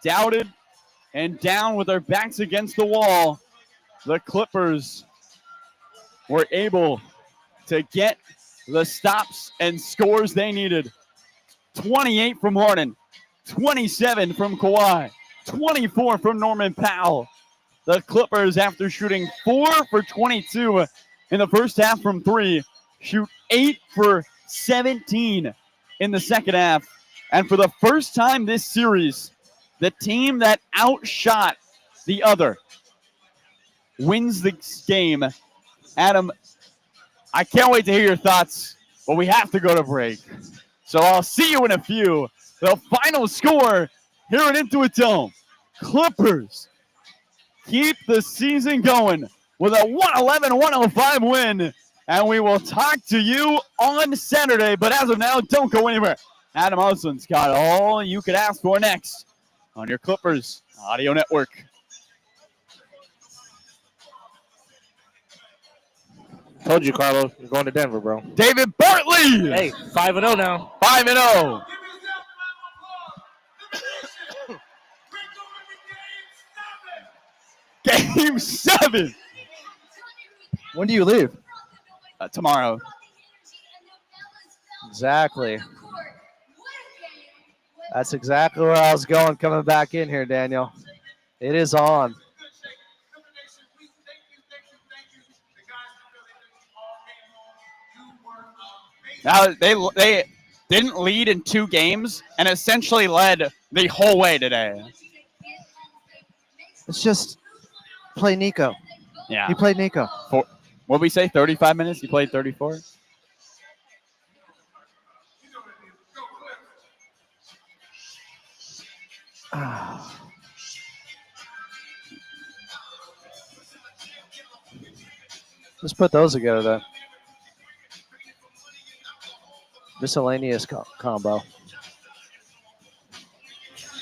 doubted and down with their backs against the wall, the Clippers were able to get the stops and scores they needed. 28 from Harden, 27 from Kawhi, 24 from Norman Powell. The Clippers, after shooting 4 for 22 in the first half from 3, shoot 8 for 17 in the second half. And for the first time this series, the team that outshot the other wins the game. Adam, I can't wait to hear your thoughts, but we have to go to break. So I'll see you in a few. The final score here at Intuit Dome. Clippers keep the season going with a 111-105 win. And we will talk to you on Saturday. But as of now, don't go anywhere. Adam Oslin's got all you could ask for next on your Clippers Audio Network. Told you, Carlo. You're going to Denver, bro. David Bartley. Hey, 5-0 now. 5-0. Game 7. When do you leave? Tomorrow. Exactly. That's exactly where I was going coming back in here, Daniel. It is on. Now they didn't lead in 2 games and essentially led the whole way today. It's just play Nico. Yeah. He played Nico. What did we say? 35 minutes? He played 34? Let's put those together then. Miscellaneous combo.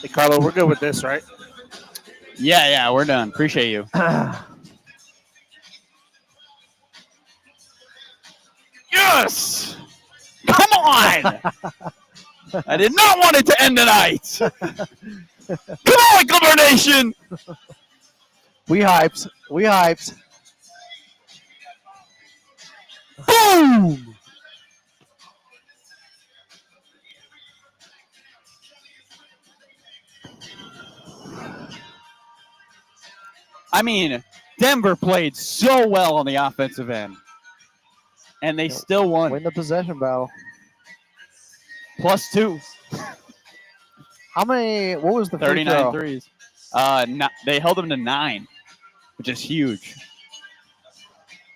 Hey, Carlo, we're good with this, right? Yeah, we're done. Appreciate you. Yes! Come on! I did not want it to end tonight. Come on, Clipper Nation! We hyped. Boom! I mean, Denver played so well on the offensive end, and they still won. Win the possession battle. +2. How many? What was the 39 threes. They held them to 9, which is huge.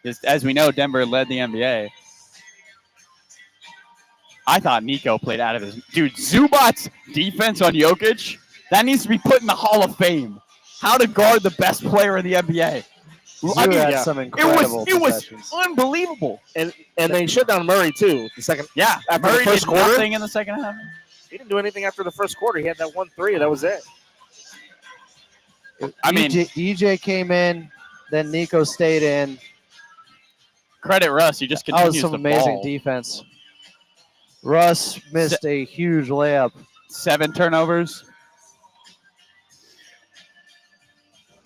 Just, as we know, Denver led the NBA. I thought Nico played out of his... Dude, Zubac's defense on Jokic, that needs to be put in the Hall of Fame. How to guard the best player in the NBA. Some incredible it was unbelievable. And they shut down Murray, too. The second, yeah, after Murray the first did quarter. nothing in the second half. He didn't do anything after the first quarter. He had that 1 3. That was it. DJ came in, then Nico stayed in. Credit Russ. He just That continues was some to amazing ball. defense. Russ missed a huge layup. 7 turnovers.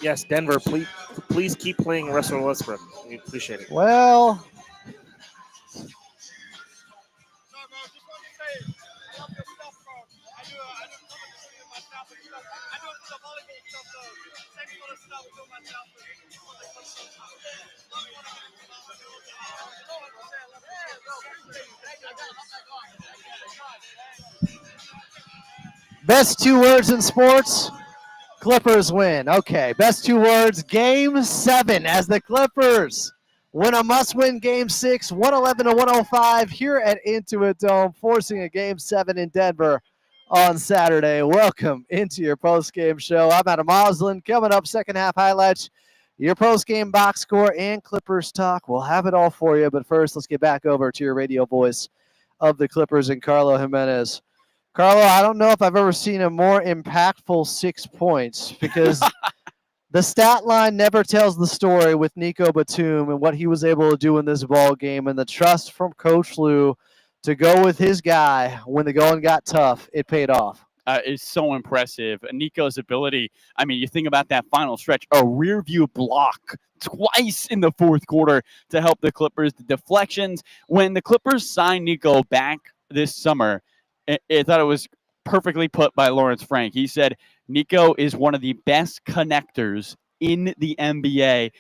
Yes, Denver, please keep playing Russell Westbrook. We appreciate it. Well, best 2 words in sports. Clippers win. Okay, best 2 words. Game 7 as the Clippers win a must-win Game 6, 111-105 here at Intuit Dome, forcing a Game 7 in Denver on Saturday. Welcome into your post-game show. I'm Adam Oslin. Coming up, second half highlights, your post-game box score, and Clippers talk. We'll have it all for you, but first, let's get back over to your radio voice of the Clippers and Carlo Jimenez. Carlo, I don't know if I've ever seen a more impactful 6 points because the stat line never tells the story with Nico Batum and what he was able to do in this ball game, and the trust from Coach Lue to go with his guy when the going got tough. It paid off. is so impressive. Nico's ability, I mean, you think about that final stretch, a rear view block twice in the fourth quarter to help the Clippers. The deflections, when the Clippers signed Nico back this summer, I thought it was perfectly put by Lawrence Frank. He said, Nico is one of the best connectors in the NBA.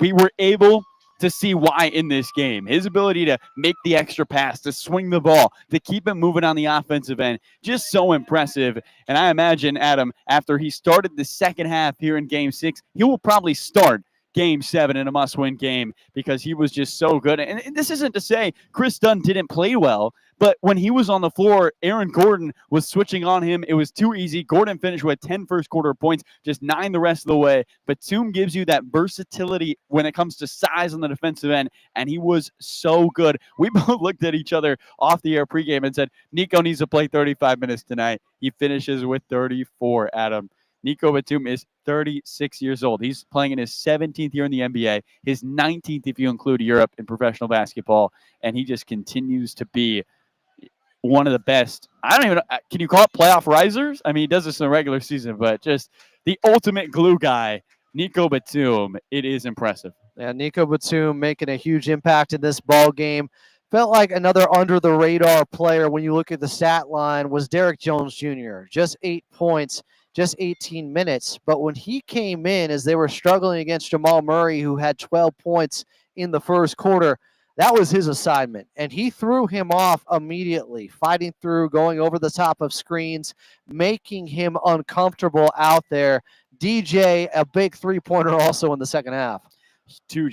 We were able to see why in this game. His ability to make the extra pass, to swing the ball, to keep it moving on the offensive end, just so impressive. And I imagine, Adam, after he started the second half here in Game 6, he will probably start Game 7 in a must-win game because he was just so good. And this isn't to say Chris Dunn didn't play well, but when he was on the floor, Aaron Gordon was switching on him. It was too easy. Gordon finished with 10 first-quarter points, just 9 the rest of the way. Batum gives you that versatility when it comes to size on the defensive end, and he was so good. We both looked at each other off the air pregame and said, Nico needs to play 35 minutes tonight. He finishes with 34, Adam. Nico Batum is 36 years old. He's playing in his 17th year in the NBA, his 19th if you include Europe in professional basketball, and he just continues to be one of the best. I don't even know, can you call it playoff risers? I mean, he does this in the regular season, but just the ultimate glue guy, Nico Batum. It is impressive. Yeah, Nico Batum making a huge impact in this ball game. Felt like another under-the-radar player when you look at the stat line was Derrick Jones Jr. Just 8 points, just 18 minutes. But when he came in, as they were struggling against Jamal Murray, who had 12 points in the first quarter, that was his assignment. And he threw him off immediately, fighting through, going over the top of screens, making him uncomfortable out there. DJ, a big three-pointer also in the second half. Two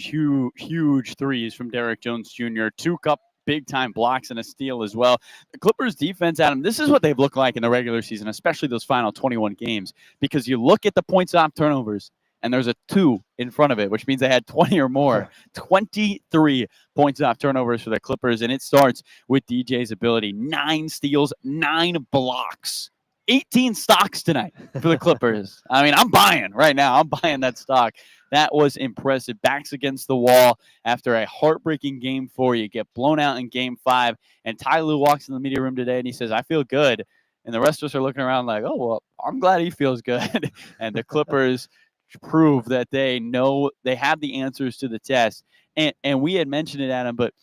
huge threes from Derrick Jones Jr., 2 big-time blocks and a steal as well. The Clippers defense, Adam, this is what they've looked like in the regular season, especially those final 21 games, because you look at the points off turnovers, and there's a 2 in front of it, which means they had 20 or more. 23 points off turnovers for the Clippers, and it starts with DJ's ability. 9 steals, 9 blocks. 18 stocks tonight for the Clippers. I mean, I'm buying right now. I'm buying that stock. That was impressive. Backs against the wall after a heartbreaking Game 4. You get blown out in Game 5. And Ty Lue walks in the media room today and he says, I feel good. And the rest of us are looking around like, oh, well, I'm glad he feels good. And the Clippers prove that they know they have the answers to the test. And we had mentioned it, Adam, but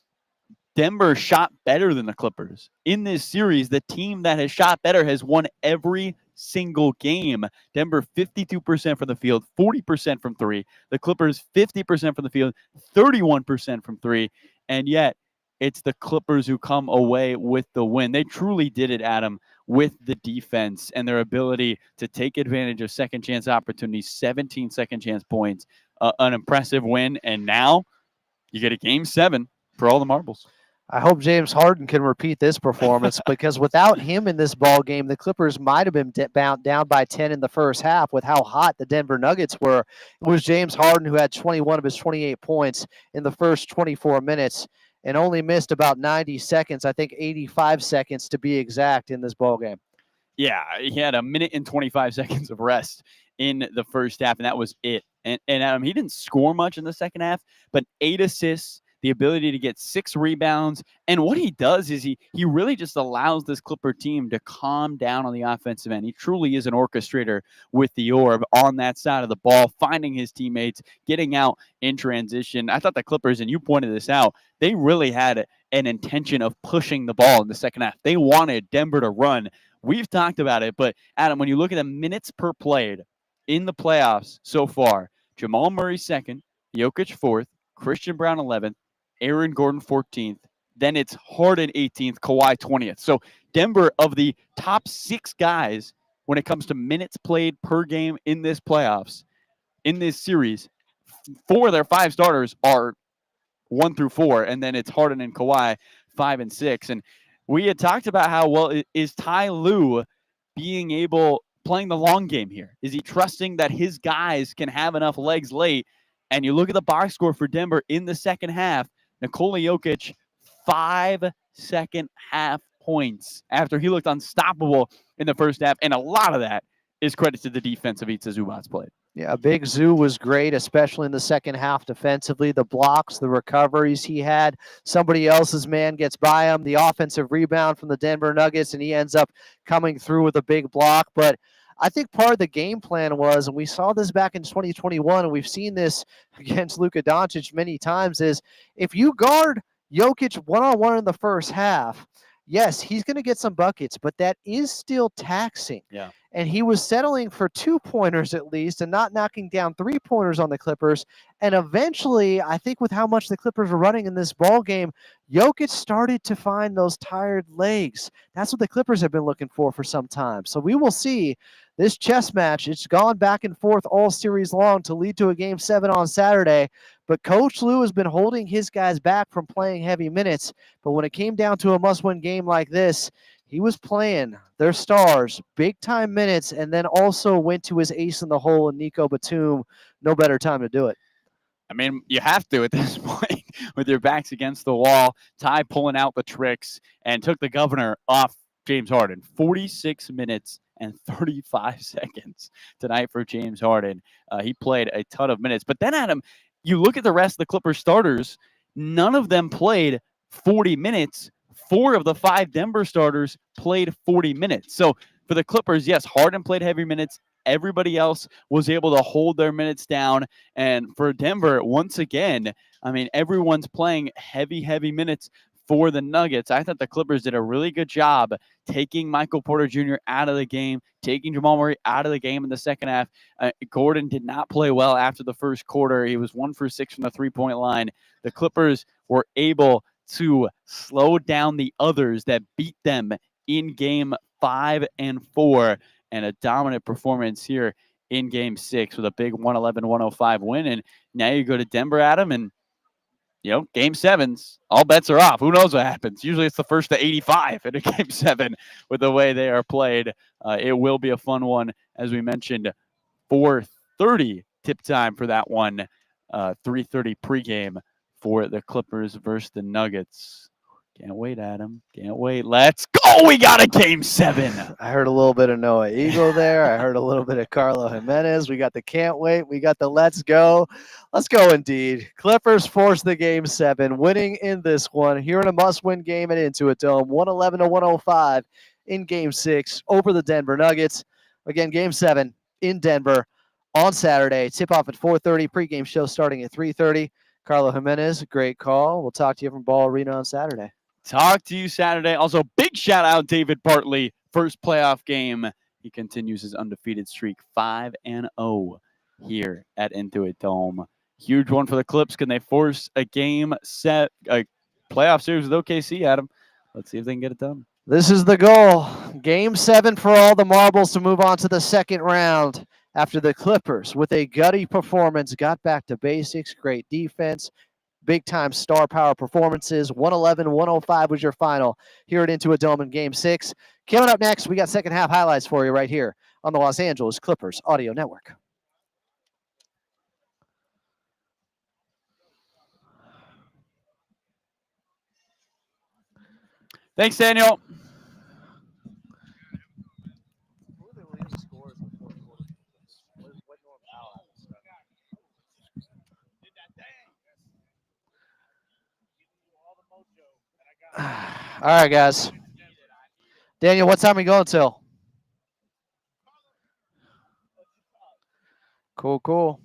Denver shot better than the Clippers. In this series, the team that has shot better has won every single game. Denver 52% from the field, 40% from 3. The Clippers 50% from the field, 31% from 3. And yet, it's the Clippers who come away with the win. They truly did it, Adam, with the defense and their ability to take advantage of second chance opportunities, 17 second chance points, an impressive win. And now you get a Game 7 for all the marbles. I hope James Harden can repeat this performance because without him in this ball game, the Clippers might have been down by 10 in the first half with how hot the Denver Nuggets were. It was James Harden who had 21 of his 28 points in the first 24 minutes and only missed about 90 seconds, I think 85 seconds to be exact, in this ball game. Yeah, he had a minute and 25 seconds of rest in the first half, and that was it. And he didn't score much in the second half, but 8 assists, the ability to get 6 rebounds. And what he does is he really just allows this Clipper team to calm down on the offensive end. He truly is an orchestrator with the orb on that side of the ball, finding his teammates, getting out in transition. I thought the Clippers, and you pointed this out, they really had an intention of pushing the ball in the second half. They wanted Denver to run. We've talked about it, but Adam, when you look at the minutes per played in the playoffs so far, Jamal Murray 2nd, Jokic 4th, Christian Brown 11th, Aaron Gordon 14th. Then it's Harden 18th, Kawhi 20th. So Denver, of the top 6 guys when it comes to minutes played per game in this playoffs, in this series, 4 of their 5 starters are 1 through 4, and then it's Harden and Kawhi 5 and 6. And we had talked about how well is Ty Lue playing the long game here? Is he trusting that his guys can have enough legs late? And you look at the box score for Denver in the second half, Nikola Jokic, 5 second half points after he looked unstoppable in the first half. And a lot of that is credit to the defense of Ivica Zubac's play. Yeah, Big Zoo was great, especially in the second half defensively. The blocks, the recoveries he had. Somebody else's man gets by him. The offensive rebound from the Denver Nuggets, and he ends up coming through with a big block. But I think part of the game plan was, and we saw this back in 2021, and we've seen this against Luka Doncic many times, is if you guard Jokic one-on-one in the first half, yes, he's going to get some buckets, but that is still taxing. Yeah. And he was settling for 2-pointers at least and not knocking down 3-pointers on the Clippers. And eventually, I think with how much the Clippers were running in this ball game, Jokic started to find those tired legs. That's what the Clippers have been looking for some time. So we will see this chess match. It's gone back and forth all series long to lead to a Game 7 on Saturday. But Coach Lue has been holding his guys back from playing heavy minutes. But when it came down to a must-win game like this, he was playing their stars big-time minutes and then also went to his ace in the hole in Nico Batum. No better time to do it. I mean, you have to at this point with your backs against the wall. Ty pulling out the tricks and took the governor off James Harden. 46 minutes and 35 seconds tonight for James Harden. He played a ton of minutes. But then, Adam, you look at the rest of the Clippers starters, none of them played 40 minutes. 4 of the 5 Denver starters played 40 minutes. So for the Clippers, yes, Harden played heavy minutes. Everybody else was able to hold their minutes down. And for Denver, once again, I mean, everyone's playing heavy minutes for the Nuggets. I thought the Clippers did a really good job taking Michael Porter Jr. out of the game, taking Jamal Murray out of the game in the second half. Gordon did not play well after the first quarter. He was 1 for 6 from the three-point line. The Clippers were able to slow down the others that beat them in game 5 and 4, and a dominant performance here in game 6 with a big 111-105 win. And now you go to Denver, Adam, and game 7s, all bets are off. Who knows what happens? Usually it's the first to 85 in a game 7 with the way they are played. It will be a fun one, as we mentioned. 4:30 tip time for that one. 3:30 pregame for the Clippers versus the Nuggets. Can't wait, Adam. Can't wait. Let's go. We got a game 7. I heard a little bit of Noah Eagle there. I heard a little bit of Carlo Jimenez. We got the can't wait. We got the let's go. Let's go indeed. Clippers force the game 7, winning in this one here in a must-win game at Intuit Dome. 111-105 in game 6 over the Denver Nuggets. Again, game 7 in Denver on Saturday. Tip-off at 4:30. Pregame show starting at 3:30. Carlo Jimenez, great call. We'll talk to you from Ball Arena on Saturday. Talk to you Saturday. Also, big shout out David Bartley. First playoff game. He continues his undefeated streak, 5-0 here at Intuit Dome. Huge one for the Clips. Can they force a game set, a playoff series with OKC, Adam? Let's see if they can get it done. This is the goal. Game 7 for all the marbles to move on to the second round after the Clippers, with a gutty performance, got back to basics, great defense, big-time star power performances. 111-105 was your final here at Intuit Dome in Game 6. Coming up next, we got second half highlights for you right here on the Los Angeles Clippers Audio Network. Thanks, Daniel. All right, guys. Daniel, what time are we going till? Cool.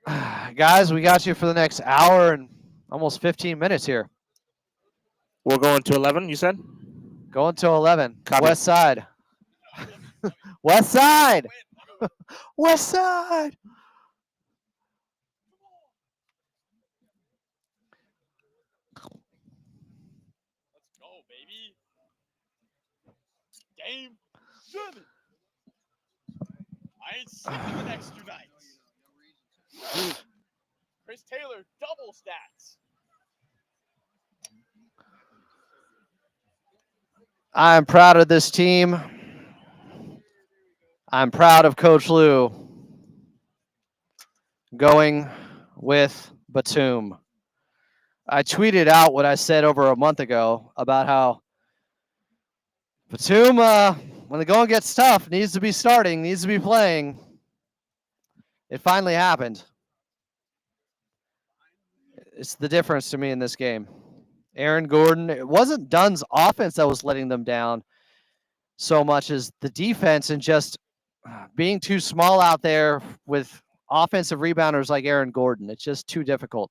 Guys, we got you for the next hour and almost 15 minutes here. We're going to 11, you said? Going till 11. Copy. West side. West side. West side. Let's go, baby. Game 7. I ain't sleeping the next 2 nights. Chris Taylor, double stats. I'm proud of this team. I'm proud of Coach Lue going with Batum. I tweeted out what I said over a month ago about how Batum when the going gets tough, needs to be starting, needs to be playing. It finally happened. It's the difference to me in this game. Aaron Gordon, it wasn't Dunn's offense that was letting them down so much as the defense and just being too small out there with offensive rebounders like Aaron Gordon. It's just too difficult.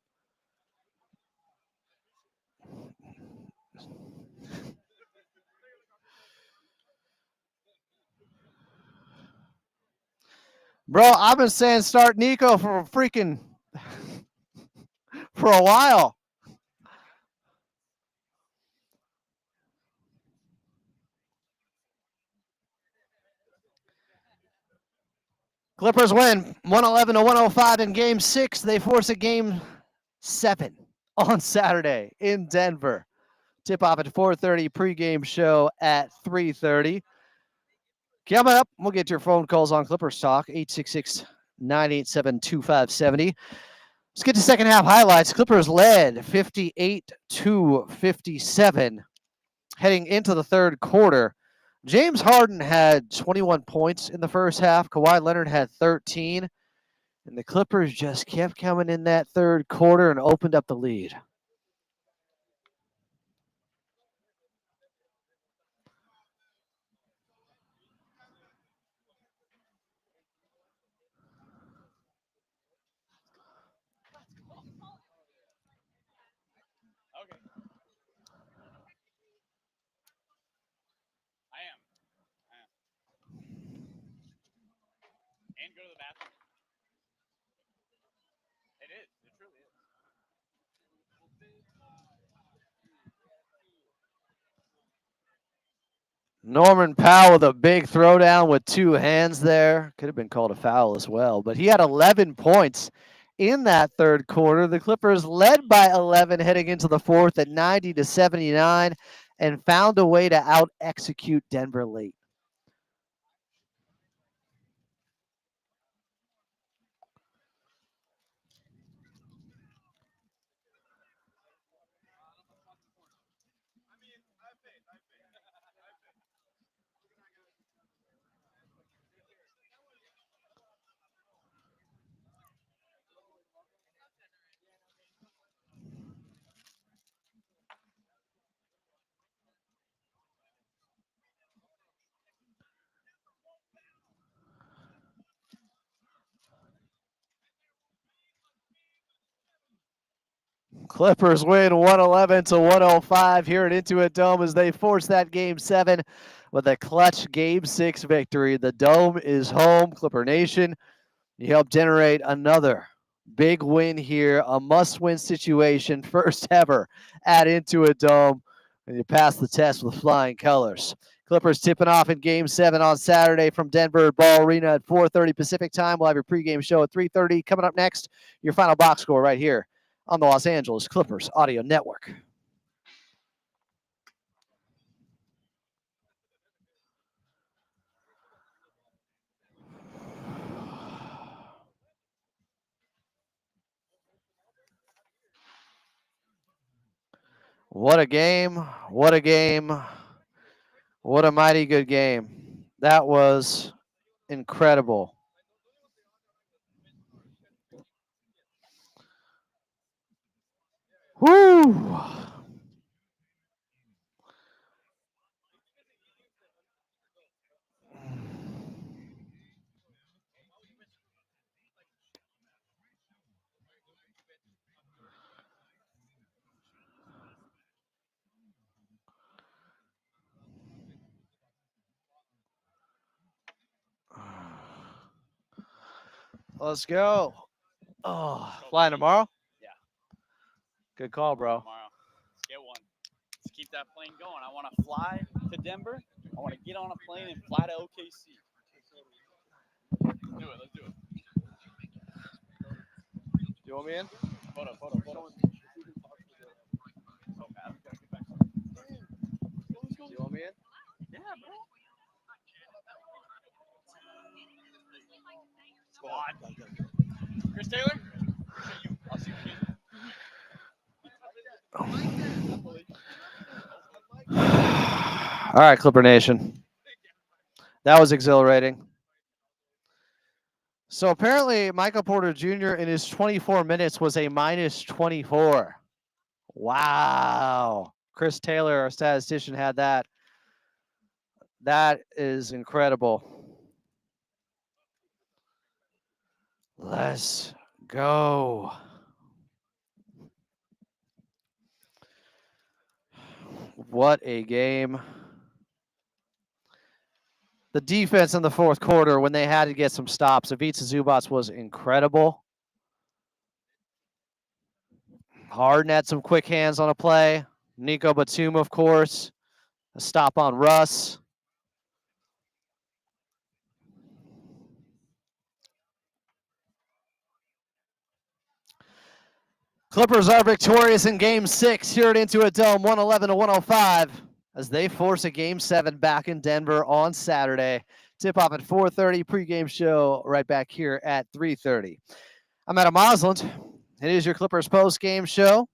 Bro, I've been saying start Nico for a while. Clippers win 111-105 in game 6. They force a game 7 on Saturday in Denver. Tip off at 4:30, pregame show at 3:30. Coming up, we'll get your phone calls on Clippers Talk, 866-987-2570. Let's get to second half highlights. Clippers led 58-57 heading into the third quarter. James Harden had 21 points in the first half. Kawhi Leonard had 13. And the Clippers just kept coming in that third quarter and opened up the lead. Okay. I am. And go to the bathroom. It is. It truly is. Norman Powell with a big throwdown with two hands there. Could have been called a foul as well, but he had 11 points in that third quarter. The Clippers led by 11 heading into the fourth at 90-79 and found a way to out-execute Denver late. Clippers win 111-105 here at Intuit Dome as they force that game 7 with a clutch game 6 victory. The Dome is home. Clipper Nation, you help generate another big win here, a must-win situation, first ever at Intuit Dome, and you pass the test with flying colors. Clippers tipping off in Game 7 on Saturday from Denver Ball Arena at 4:30 Pacific Time. We'll have your pregame show at 3:30. Coming up next, your final box score right here on the Los Angeles Clippers Audio Network. What a game. What a game. What a mighty good game. That was incredible. Woo! Let's go. Oh, flying tomorrow? Yeah. Good call, bro. Tomorrow. Get one. Let's keep that plane going. I want to fly to Denver. I want to get on a plane and fly to OKC. Let's do it. Let's do it. You want me in? Photo. So bad. We gotta get back. You want me in? Yeah, bro. Squad. Chris Taylor? You. I'll see you. All right, Clipper Nation. That was exhilarating. So apparently, Michael Porter Jr. in his 24 minutes was a minus 24. Wow. Chris Taylor, our statistician, had that. That is incredible. Let's go. What a game. The defense in the fourth quarter, when they had to get some stops, Ivica Zubac was incredible. Harden had some quick hands on a play. Nico Batum, of course. A stop on Russ. Clippers are victorious in Game 6 here at Intuit Dome, 111-105, as they force a Game 7 back in Denver on Saturday. Tip-off at 4:30, pregame show right back here at 3:30. I'm Adam Osland. It is your Clippers post-game show.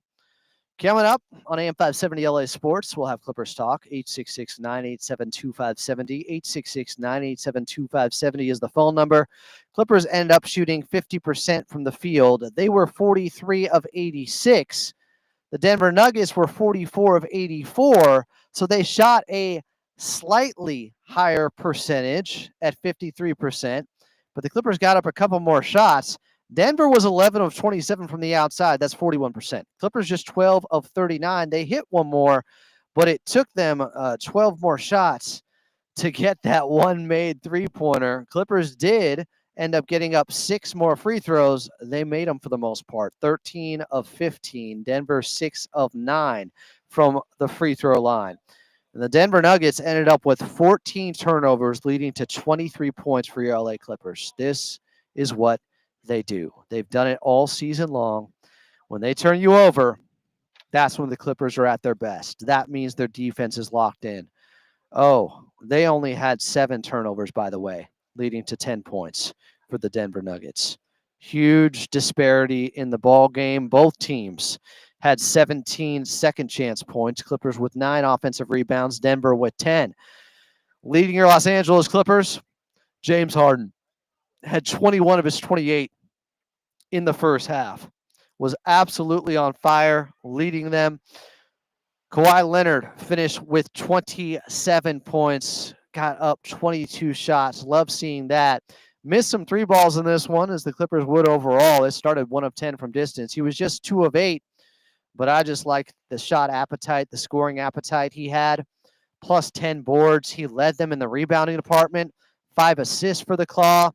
Coming up on AM 570 LA Sports, we'll have Clippers Talk. 866-987-2570. 866-987-2570 is the phone number. Clippers ended up shooting 50% from the field. They were 43 of 86. The Denver Nuggets were 44 of 84. So they shot a slightly higher percentage at 53%. But the Clippers got up a couple more shots. Denver was 11 of 27 from the outside. That's 41%. Clippers just 12 of 39. They hit one more, but it took them 12 more shots to get that one made three-pointer. Clippers did end up getting up 6 more free throws. They made them for the most part. 13 of 15. Denver 6 of 9 from the free throw line. And the Denver Nuggets ended up with 14 turnovers, leading to 23 points for your LA Clippers. This is what they do. They've done it all season long. When they turn you over, that's when the Clippers are at their best. That means their defense is locked in. Oh, they only had 7 turnovers, by the way, leading to 10 points for the Denver Nuggets. Huge disparity in the ball game. Both teams had 17 second chance points. Clippers with 9 offensive rebounds. Denver with 10. Leading your Los Angeles Clippers, James Harden had 21 of his 28 in the first half. Was absolutely on fire, leading them. Kawhi Leonard finished with 27 points, got up 22 shots. Love seeing that. Missed some 3 balls in this one, as the Clippers would overall. It started 1 of 10 from distance. He was just 2 of 8, but I just like the shot appetite, the scoring appetite he had. Plus 10 boards. He led them in the rebounding department. 5 assists for the Claw.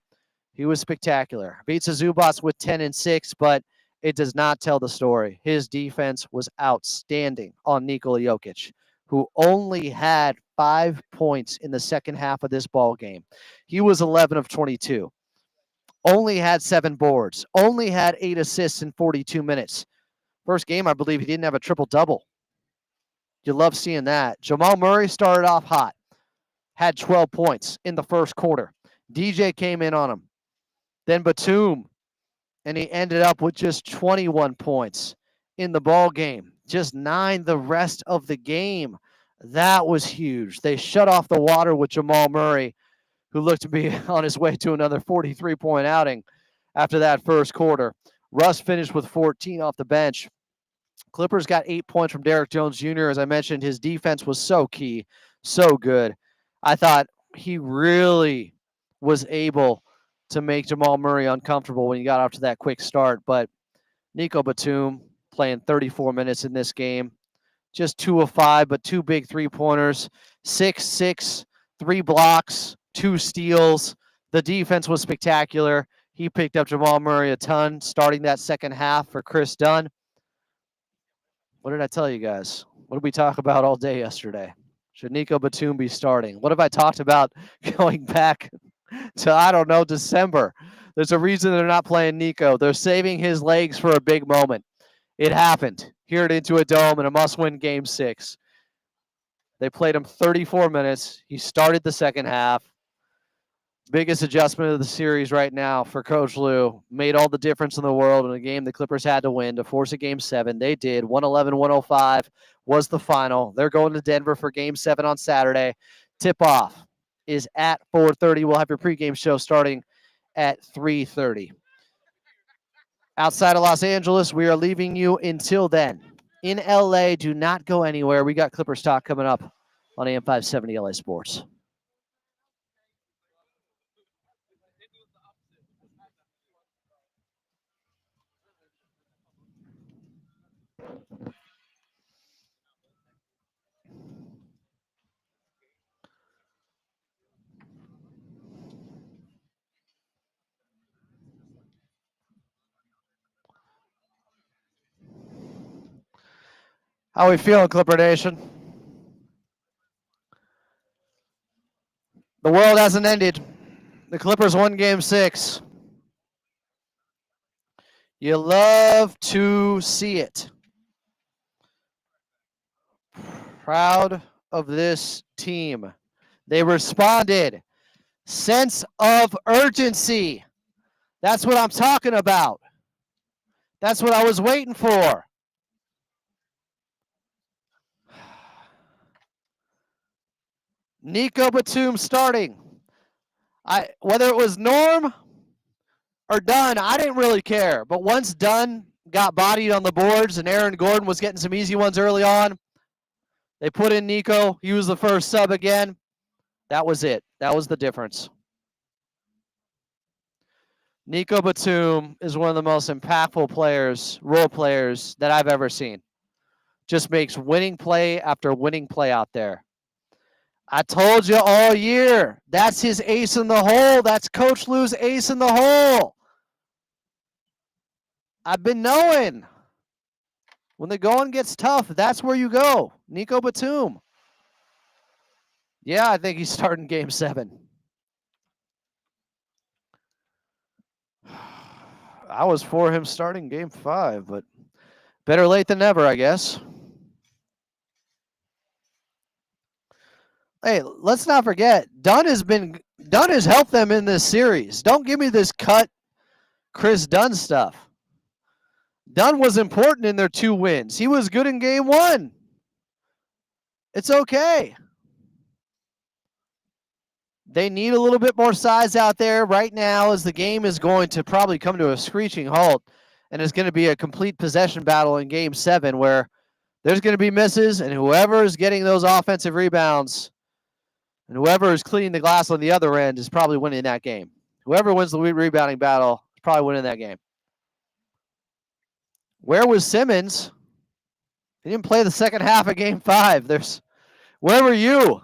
He was spectacular. Ivica Zubac with 10 and 6, but it does not tell the story. His defense was outstanding on Nikola Jokic, who only had 5 points in the second half of this ball game. He was 11 of 22. Only had 7 boards. Only had 8 assists in 42 minutes. First game, I believe he didn't have a triple-double. You love seeing that. Jamal Murray started off hot. Had 12 points in the first quarter. DJ came in on him. Then Batum, and he ended up with just 21 points in the ball game. Just 9 the rest of the game. That was huge. They shut off the water with Jamal Murray, who looked to be on his way to another 43-point outing after that first quarter. Russ finished with 14 off the bench. Clippers got 8 points from Derrick Jones Jr. As I mentioned, his defense was so key, so good. I thought he really was able to make Jamal Murray uncomfortable when he got off to that quick start. But Nico Batum playing 34 minutes in this game. Just 2 of 5, but 2 big three-pointers. 6-6, 3 blocks, 2 steals. The defense was spectacular. He picked up Jamal Murray a ton, starting that second half for Chris Dunn. What did I tell you guys? What did we talk about all day yesterday? Should Nico Batum be starting? What have I talked about going back to, I don't know, December? There's a reason they're not playing Nico. They're saving his legs for a big moment. It happened here at Intuit Dome in a must-win Game 6. They played him 34 minutes. He started the second half. Biggest adjustment of the series right now for Coach Lue. Made all the difference in the world in a game the Clippers had to win to force a Game 7. They did. 111-105 was the final. They're going to Denver for Game 7 on Saturday. Tip-off is at 4:30. We'll have your pregame show starting at 3:30. Outside of Los Angeles, we are leaving you until then. In LA, do not go anywhere. We got Clippers talk coming up on AM 570 LA Sports. How we feeling, Clipper Nation? The world hasn't ended. The Clippers won Game 6. You love to see it. Proud of this team. They responded. Sense of urgency. That's what I'm talking about. That's what I was waiting for. Nico Batum starting. Whether it was Norm or Dunn, I didn't really care. But once Dunn got bodied on the boards and Aaron Gordon was getting some easy ones early on, they put in Nico. He was the first sub again. That was it. That was the difference. Nico Batum is one of the most impactful players, role players that I've ever seen. Just makes winning play after winning play out there. I told you all year, that's his ace in the hole. That's Coach Lou's ace in the hole. I've been knowing. When the going gets tough, that's where you go. Nico Batum. Yeah, I think he's starting Game 7. I was for him starting Game 5, but better late than never, I guess. Hey, let's not forget, Dunn has helped them in this series. Don't give me this cut Chris Dunn stuff. Dunn was important in their 2 wins. He was good in Game 1. It's okay. They need a little bit more size out there right now as the game is going to probably come to a screeching halt, and it's going to be a complete possession battle in Game 7 where there's going to be misses, and whoever is getting those offensive rebounds and whoever is cleaning the glass on the other end is probably winning that game. Whoever wins the rebounding battle is probably winning that game. Where was Simmons? He didn't play the second half of Game 5. Where were you?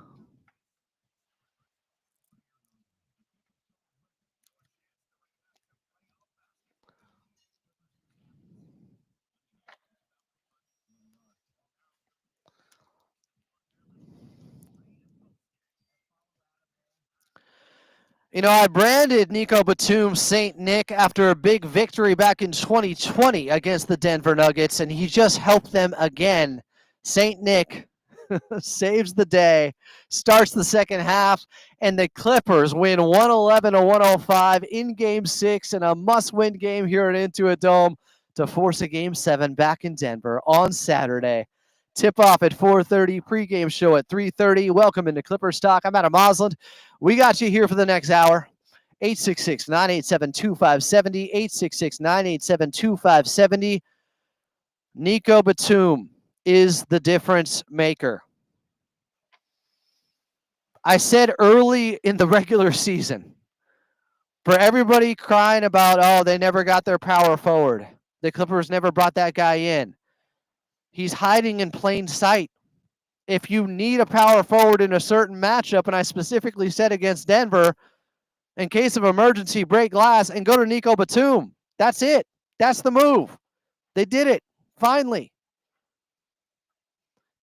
You know, I branded Nico Batum St. Nick after a big victory back in 2020 against the Denver Nuggets, and he just helped them again. St. Nick saves the day, starts the second half, and the Clippers win 111-105 in Game 6 in a must-win game here at Intuit Dome to force a Game 7 back in Denver on Saturday. Tip-off at 4:30, pregame show at 3:30. Welcome into Clippers Talk. I'm Adam Osland. We got you here for the next hour. 866-987-2570, 866-987-2570. Nico Batum is the difference maker. I said early in the regular season, for everybody crying about, oh, they never got their power forward. The Clippers never brought that guy in. He's hiding in plain sight. If you need a power forward in a certain matchup, and I specifically said against Denver, in case of emergency, break glass and go to Nico Batum. That's it. That's the move. They did it. Finally.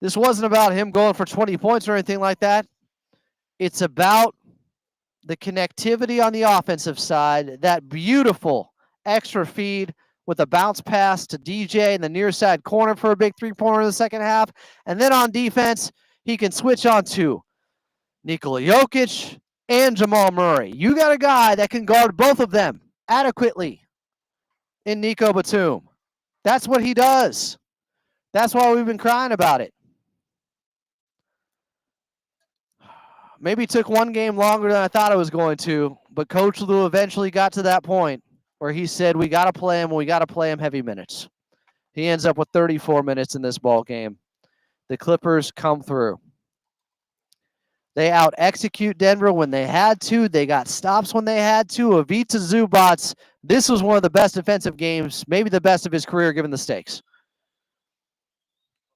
This wasn't about him going for 20 points or anything like that. It's about the connectivity on the offensive side, that beautiful extra feed with a bounce pass to DJ in the near side corner for a big three-pointer in the second half. And then on defense, he can switch on to Nikola Jokic and Jamal Murray. You got a guy that can guard both of them adequately in Nico Batum. That's what he does. That's why we've been crying about it. maybe took one game longer than I thought it was going to, but Coach Lou eventually got to that point where he said, we got to play him. We got to play him heavy minutes. He ends up with 34 minutes in this ball game. The Clippers come through. They out-execute Denver when they had to. They got stops when they had to. Ivica Zubac, this was one of the best defensive games, maybe the best of his career given the stakes.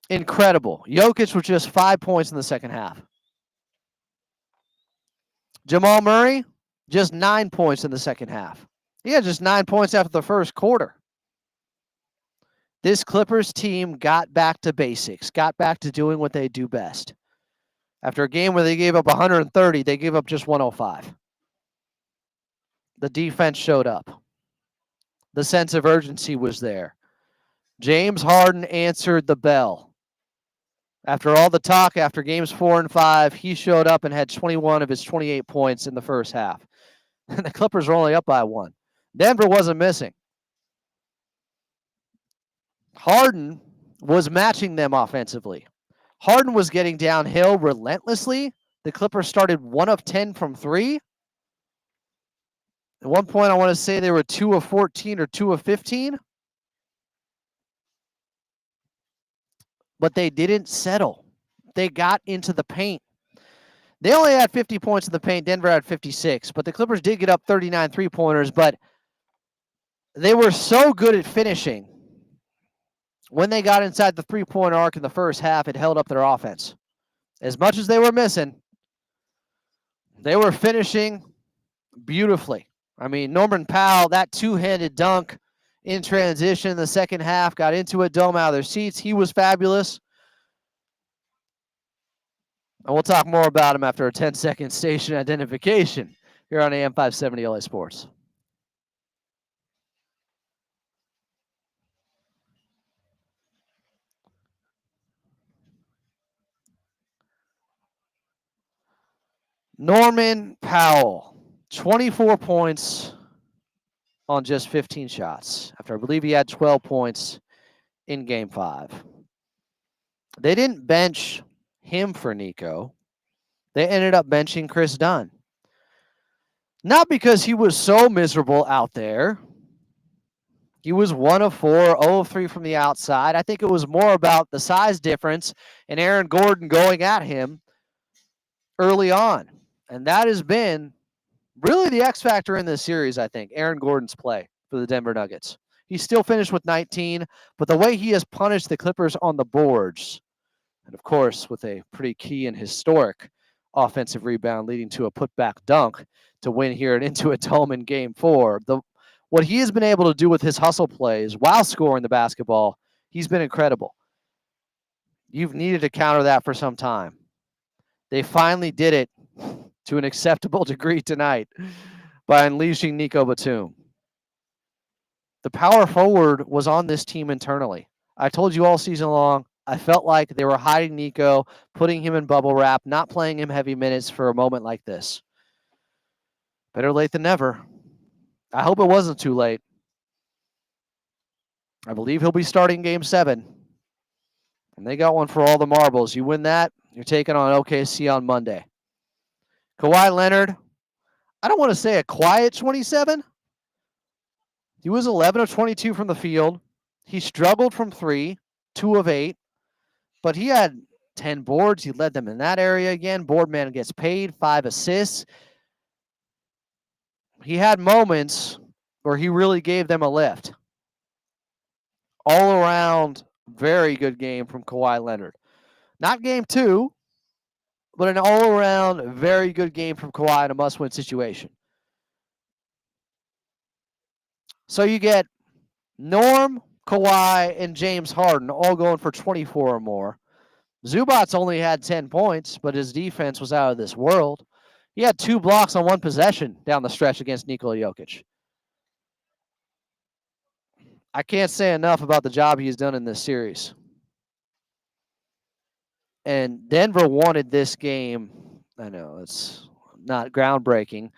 Incredible. Jokic with just 5 points in the second half. Jamal Murray, just 9 points in the second half. He had just 9 points after the first quarter. This Clippers team got back to basics, got back to doing what they do best. After a game where they gave up 130, they gave up just 105. The defense showed up. The sense of urgency was there. James Harden answered the bell. After all the talk after games 4 and 5, he showed up and had 21 of his 28 points in the first half. And the Clippers were only up by 1. Denver wasn't missing. Harden was matching them offensively. Harden was getting downhill relentlessly. The Clippers started 1 of 10 from 3. At one point, I want to say they were 2 of 14 or 2 of 15. But they didn't settle. They got into the paint. They only had 50 points in the paint. Denver had 56. But the Clippers did get up 39 three-pointers. But they were so good at finishing. When they got inside the three-point arc in the first half, it held up their offense. As much as they were missing, they were finishing beautifully. I mean, Norman Powell, that two-handed dunk in transition in the second half, got into it, dome out of their seats. He was fabulous. And we'll talk more about him after a 10-second station identification here on AM 570 LA Sports. Norman Powell, 24 points on just 15 shots, after I believe he had 12 points in Game 5. They didn't bench him for Nico. They ended up benching Chris Dunn. Not because he was so miserable out there. He was 1 of 4, 0 of 3 from the outside. I think it was more about the size difference and Aaron Gordon going at him early on. And that has been really the X factor in this series, I think, Aaron Gordon's play for the Denver Nuggets. He still finished with 19, but the way he has punished the Clippers on the boards, and of course with a pretty key and historic offensive rebound leading to a putback dunk to win here and into a dome in Game 4, what he has been able to do with his hustle plays while scoring the basketball, he's been incredible. You've needed to counter that for some time. They finally did it to an acceptable degree tonight by unleashing Nico Batum. The power forward was on this team internally. I told you all season long, I felt like they were hiding Nico, putting him in bubble wrap, not playing him heavy minutes for a moment like this. Better late than never. I hope it wasn't too late. I believe he'll be starting Game 7. And they got one for all the marbles. You win that, you're taking on OKC on Monday. Kawhi Leonard, I don't want to say a quiet 27. He was 11 of 22 from the field. He struggled from 3, 2 of 8. But he had 10 boards. He led them in that area again. Boardman gets paid, 5 assists. He had moments where he really gave them a lift. All around, very good game from Kawhi Leonard. Not Game 2. But an all-around, very good game from Kawhi in a must-win situation. So you get Norm, Kawhi, and James Harden all going for 24 or more. Zubac's only had 10 points, but his defense was out of this world. He had 2 blocks on 1 possession down the stretch against Nikola Jokic. I can't say enough about the job he's done in this series. And Denver wanted this game. I know it's not groundbreaking.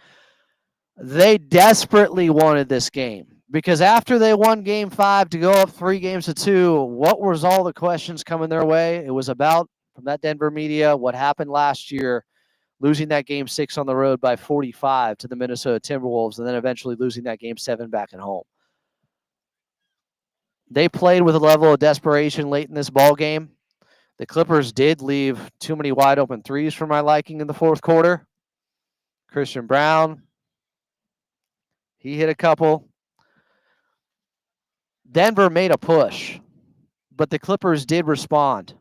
They desperately wanted this game because after they won Game 5 to go up 3-2, what was all the questions coming their way? It was about, from that Denver media, what happened last year losing that game 6 on the road by 45 to the Minnesota Timberwolves, and then eventually losing that game 7 back at home. They played with a level of desperation late in this ball game. The Clippers did leave too many wide open threes for my liking in the fourth quarter. Christian Brown, he hit a couple. Denver made a push, but the Clippers did respond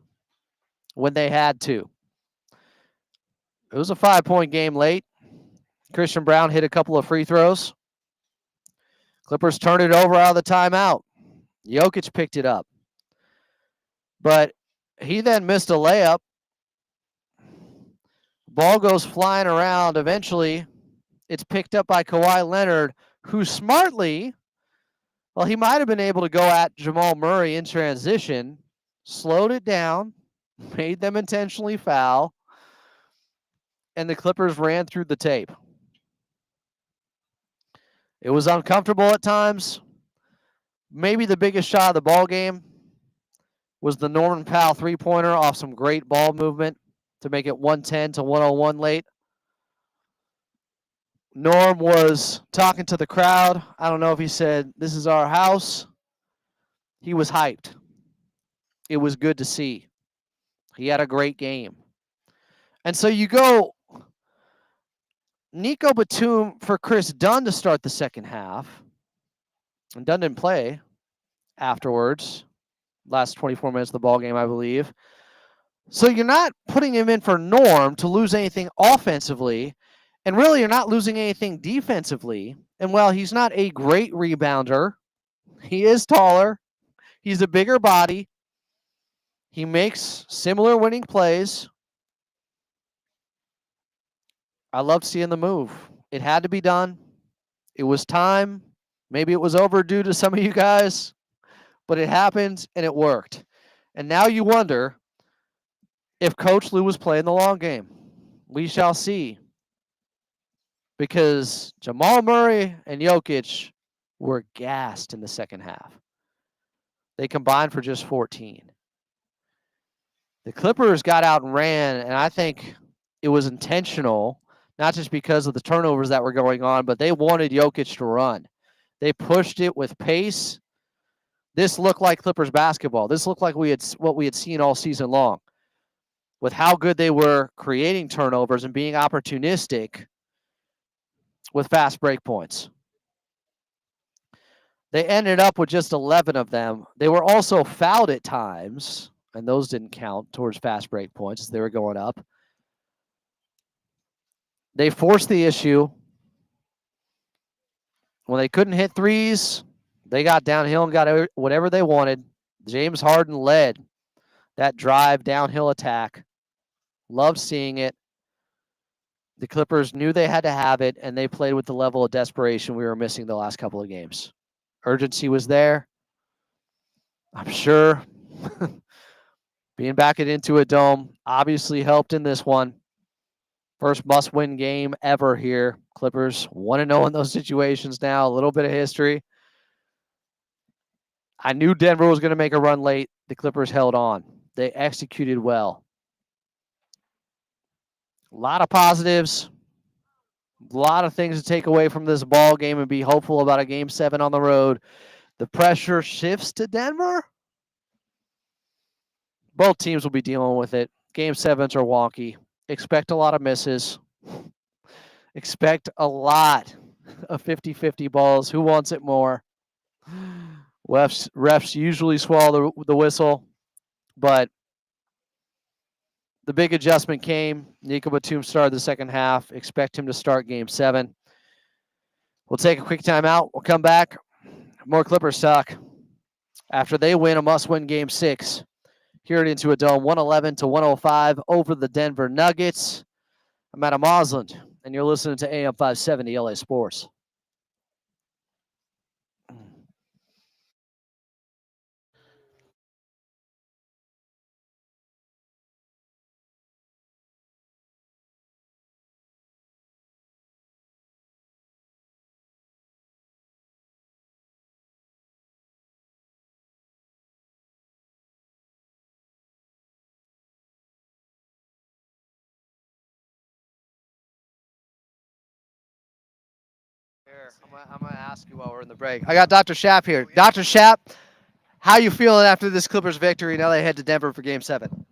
when they had to. It was a 5-point game late. Christian Brown hit a couple of free throws. Clippers turned it over out of the timeout. Jokic picked it up. But he then missed a layup. Ball goes flying around. Eventually, it's picked up by Kawhi Leonard, who smartly, well, he might have been able to go at Jamal Murray in transition, slowed it down, made them intentionally foul, and the Clippers ran through the tape. It was uncomfortable at times. Maybe the biggest shot of the ball game was the Norman Powell three-pointer off some great ball movement to make it 110 to 101 late. Norm was talking to the crowd. I don't know if he said, "This is our house." He was hyped. It was good to see. He had a great game. And so you go Nico Batum for Chris Dunn to start the second half. And Dunn didn't play afterwards. Last 24 minutes of the ball game, I believe. So you're not putting him in for Norm to lose anything offensively. And really, you're not losing anything defensively. And while he's not a great rebounder, he is taller. He's a bigger body. He makes similar winning plays. I love seeing the move. It had to be done. It was time. Maybe it was overdue to some of you guys, but it happened and it worked. And now you wonder if Coach Lue was playing the long game. We shall see. Because Jamal Murray and Jokic were gassed in the second half. They combined for just 14. The Clippers got out and ran, and I think it was intentional, not just because of the turnovers that were going on, but they wanted Jokic to run. They pushed it with pace. This looked like Clippers basketball. This looked like what we had seen all season long, with how good they were creating turnovers and being opportunistic with fast break points. They ended up with just 11 of them. They were also fouled at times, and those didn't count towards fast break points as they were going up. They forced the issue. When they couldn't hit threes, they got downhill and got whatever they wanted. James Harden led that drive downhill attack. Loved seeing it. The Clippers knew they had to have it, and they played with the level of desperation we were missing the last couple of games. Urgency was there. I'm sure being back at Intuit Dome obviously helped in this one. First must-win game ever here. Clippers want to know in those situations now. A little bit of history. I knew Denver was going to make a run late. The Clippers held on. They executed well. A lot of positives. A lot of things to take away from this ball game and be hopeful about a game 7 on the road. The pressure shifts to Denver. Both teams will be dealing with it. Game 7s are wonky. Expect a lot of misses. Expect a lot of 50-50 balls. Who wants it more? Refs usually swallow the whistle, but the big adjustment came. Nico Batum started the second half. Expect him to start game 7. We'll take a quick timeout. We'll come back. More Clippers talk after they win a must-win game 6. Here at Intuit Dome, 111 to 105 over the Denver Nuggets. I'm Adam Osland, and you're listening to AM 570 LA Sports. Here, I'm gonna ask you while we're in the break. I got Dr. Shap here. Dr. Shap, how you feeling after this Clippers victory? Now they head to Denver for Game 7.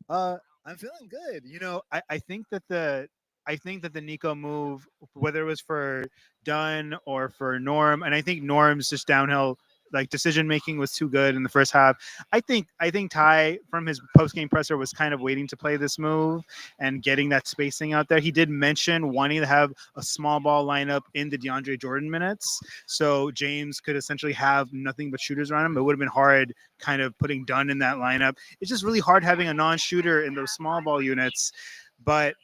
I'm feeling good. I think that the Nico move, whether it was for Dunn or for Norm, and I think Norm's just downhill like decision making was too good in the first half. I think Ty from his post game presser was kind of waiting to play this move and getting that spacing out there. He did mention wanting to have a small ball lineup in the DeAndre Jordan minutes, so James could essentially have nothing but shooters around him. It would have been hard kind of putting Dunn in that lineup. It's just really hard having a non-shooter in those small ball units, but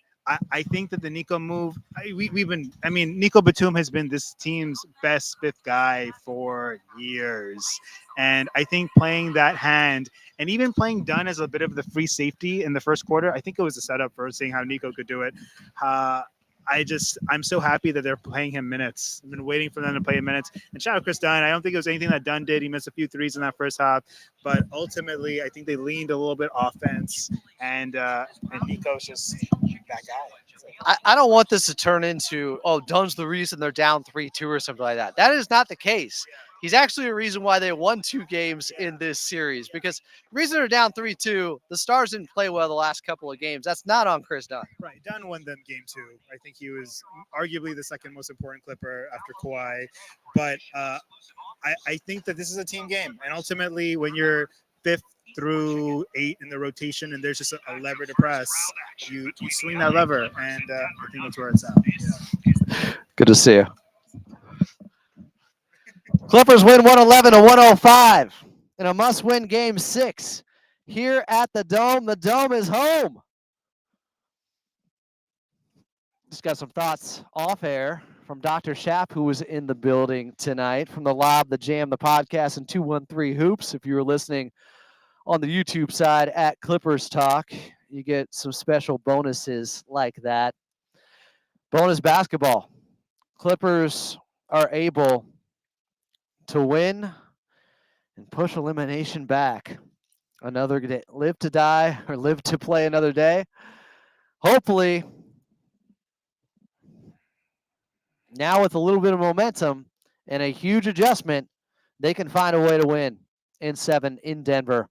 I think that the Nico move, Nico Batum has been this team's best fifth guy for years. And I think playing that hand and even playing Dunn as a bit of the free safety in the first quarter, I think it was a setup for seeing how Nico could do it. I'm so happy that they're playing him minutes. I've been waiting for them to play him minutes. And shout out Chris Dunn. I don't think it was anything that Dunn did. He missed a few threes in that first half, but ultimately, I think they leaned a little bit offense, and Nico's just that guy. I don't want this to turn into, oh, Dunn's the reason they're down 3-2 or something like that. That is not the case. He's actually a reason why they won 2 games in this series, because the reason they're down 3-2, the Stars didn't play well the last couple of games. That's not on Chris Dunn. Right, Dunn won them game 2. I think he was arguably the second most important Clipper after Kawhi, but I think that this is a team game, and ultimately, when you're 5th through 8 in the rotation, and there's just a lever to press, you swing that lever, and I think that's where it's at. Yeah. Good to see you. Clippers win 111-105 in a must-win Game 6 here at the Dome. The Dome is home. Just got some thoughts off air from Dr. Shap, who was in the building tonight, from the Lob, the Jam, the podcast, and 213 Hoops. If you were listening on the YouTube side at Clippers Talk, you get some special bonuses like that. Bonus basketball. Clippers are able to win and push elimination back another day. Live to die or live to play another day. Hopefully, now with a little bit of momentum and a huge adjustment, they can find a way to win in 7 in Denver.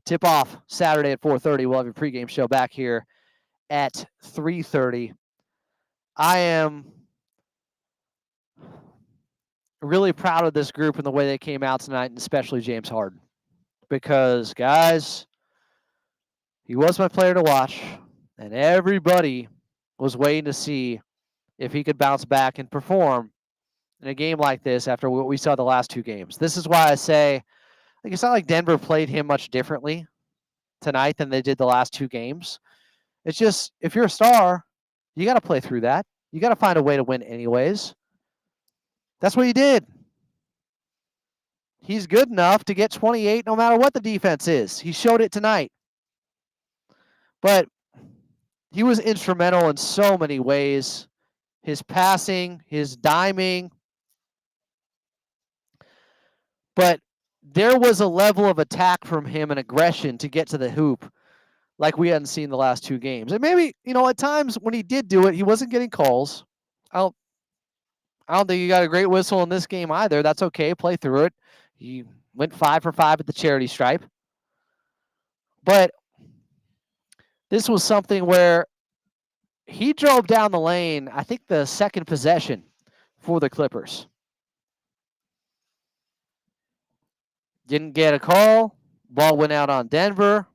Tip off Saturday at 4:30. We'll have your pregame show back here at 3:30. I am really proud of this group and the way they came out tonight, and especially James Harden. Because, guys, he was my player to watch, and everybody was waiting to see if he could bounce back and perform in a game like this after what we saw the last 2 games. This is why I say, like, it's not like Denver played him much differently tonight than they did the last 2 games. It's just, if you're a star, you got to play through that. You got to find a way to win anyways. That's what he did. He's good enough to get 28 no matter what the defense is. He showed it tonight. But he was instrumental in so many ways. His passing, his diming. But there was a level of attack from him and aggression to get to the hoop like we hadn't seen the last 2 games. And maybe, at times when he did do it, he wasn't getting calls. I don't think he got a great whistle in this game either. That's okay. Play through it. He went 5 for 5 at the charity stripe. But this was something where he drove down the lane, I think the second possession for the Clippers. Didn't get a call. Ball went out on Denver.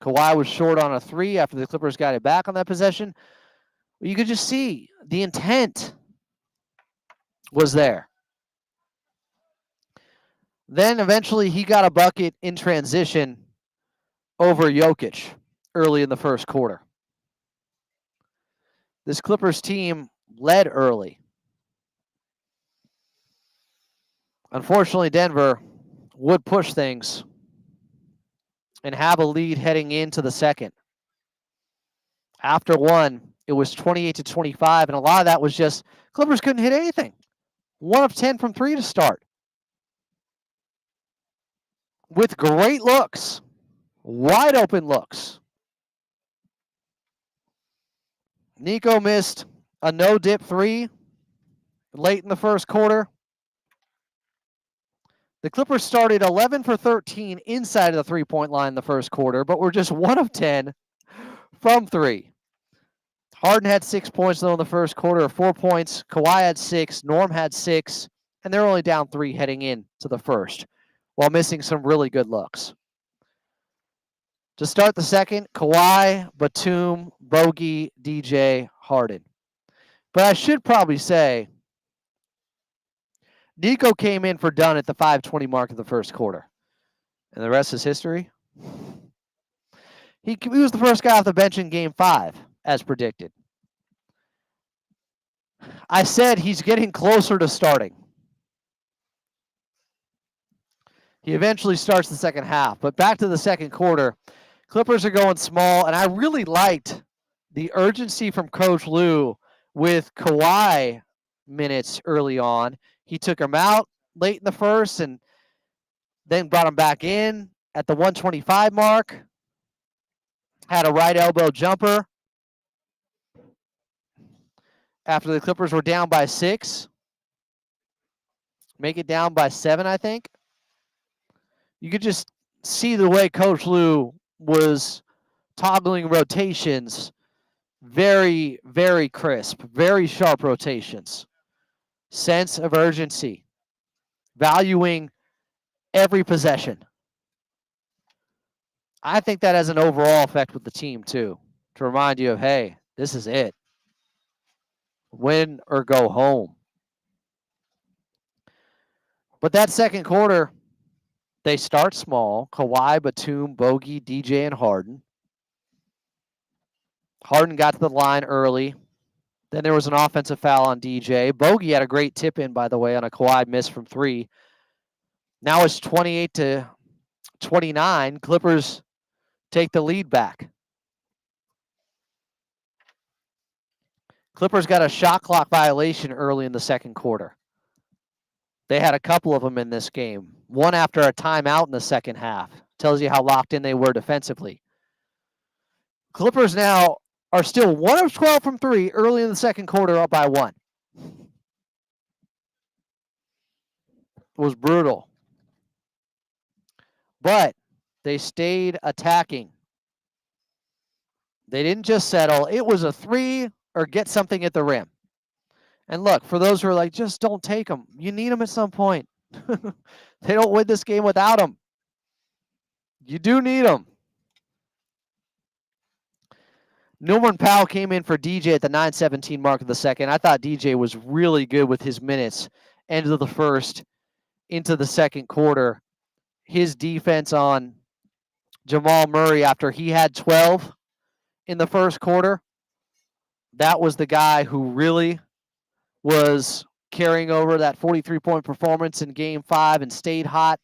Kawhi was short on a 3 after the Clippers got it back on that possession. You could just see the intent was there. Then eventually he got a bucket in transition over Jokic early in the first quarter. This Clippers team led early. Unfortunately, Denver would push things and have a lead heading into the second. After 1, it was 28-25, and a lot of that was just Clippers couldn't hit anything. 1 of 10 from 3 to start. With great looks, wide open looks. Nico missed a no-dip 3 late in the first quarter. The Clippers started 11 for 13 inside of the three-point line in the first quarter, but were just 1 of 10 from 3. Harden had 6 points, though, in the first quarter, or 4 points. Kawhi had 6. Norm had 6. And they're only down 3 heading in to the first, while missing some really good looks. To start the second, Kawhi, Batum, Bogey, DJ, Harden. But I should probably say, Nico came in for Dunn at the 5:20 mark of the first quarter. And the rest is history. He was the first guy off the bench in Game 5, as predicted. I said he's getting closer to starting. He eventually starts the second half. But back to the second quarter, Clippers are going small, and I really liked the urgency from Coach Lue with Kawhi minutes early on. He took him out late in the first and then brought him back in at the 125 mark. Had a right elbow jumper after the Clippers were down by 6. Make it down by 7, I think. You could just see the way Coach Lue was toggling rotations. Very, very crisp, very sharp rotations. Sense of urgency. Valuing every possession. I think that has an overall effect with the team, too. To remind you of, hey, this is it. Win or go home. But that second quarter, they start small. Kawhi, Batum, Bogey, DJ, and Harden. Harden got to the line early. Then there was an offensive foul on DJ. Bogey had a great tip in, by the way, on a Kawhi miss from 3. Now it's 28-29. Clippers take the lead back. Clippers got a shot clock violation early in the second quarter. They had a couple of them in this game. One after a timeout in the second half. Tells you how locked in they were defensively. Clippers now are still 1 of 12 from 3 early in the second quarter, up by 1. It was brutal. But they stayed attacking. They didn't just settle. It was a 3 or get something at the rim. And look, for those who are like, just don't take them. You need them at some point. They don't win this game without them. You do need them. Norman Powell came in for DJ at the 9:17 mark of the second. I thought DJ was really good with his minutes. End of the first, into the second quarter. His defense on Jamal Murray after he had 12 in the first quarter. That was the guy who really was carrying over that 43-point performance in Game 5 and stayed hot.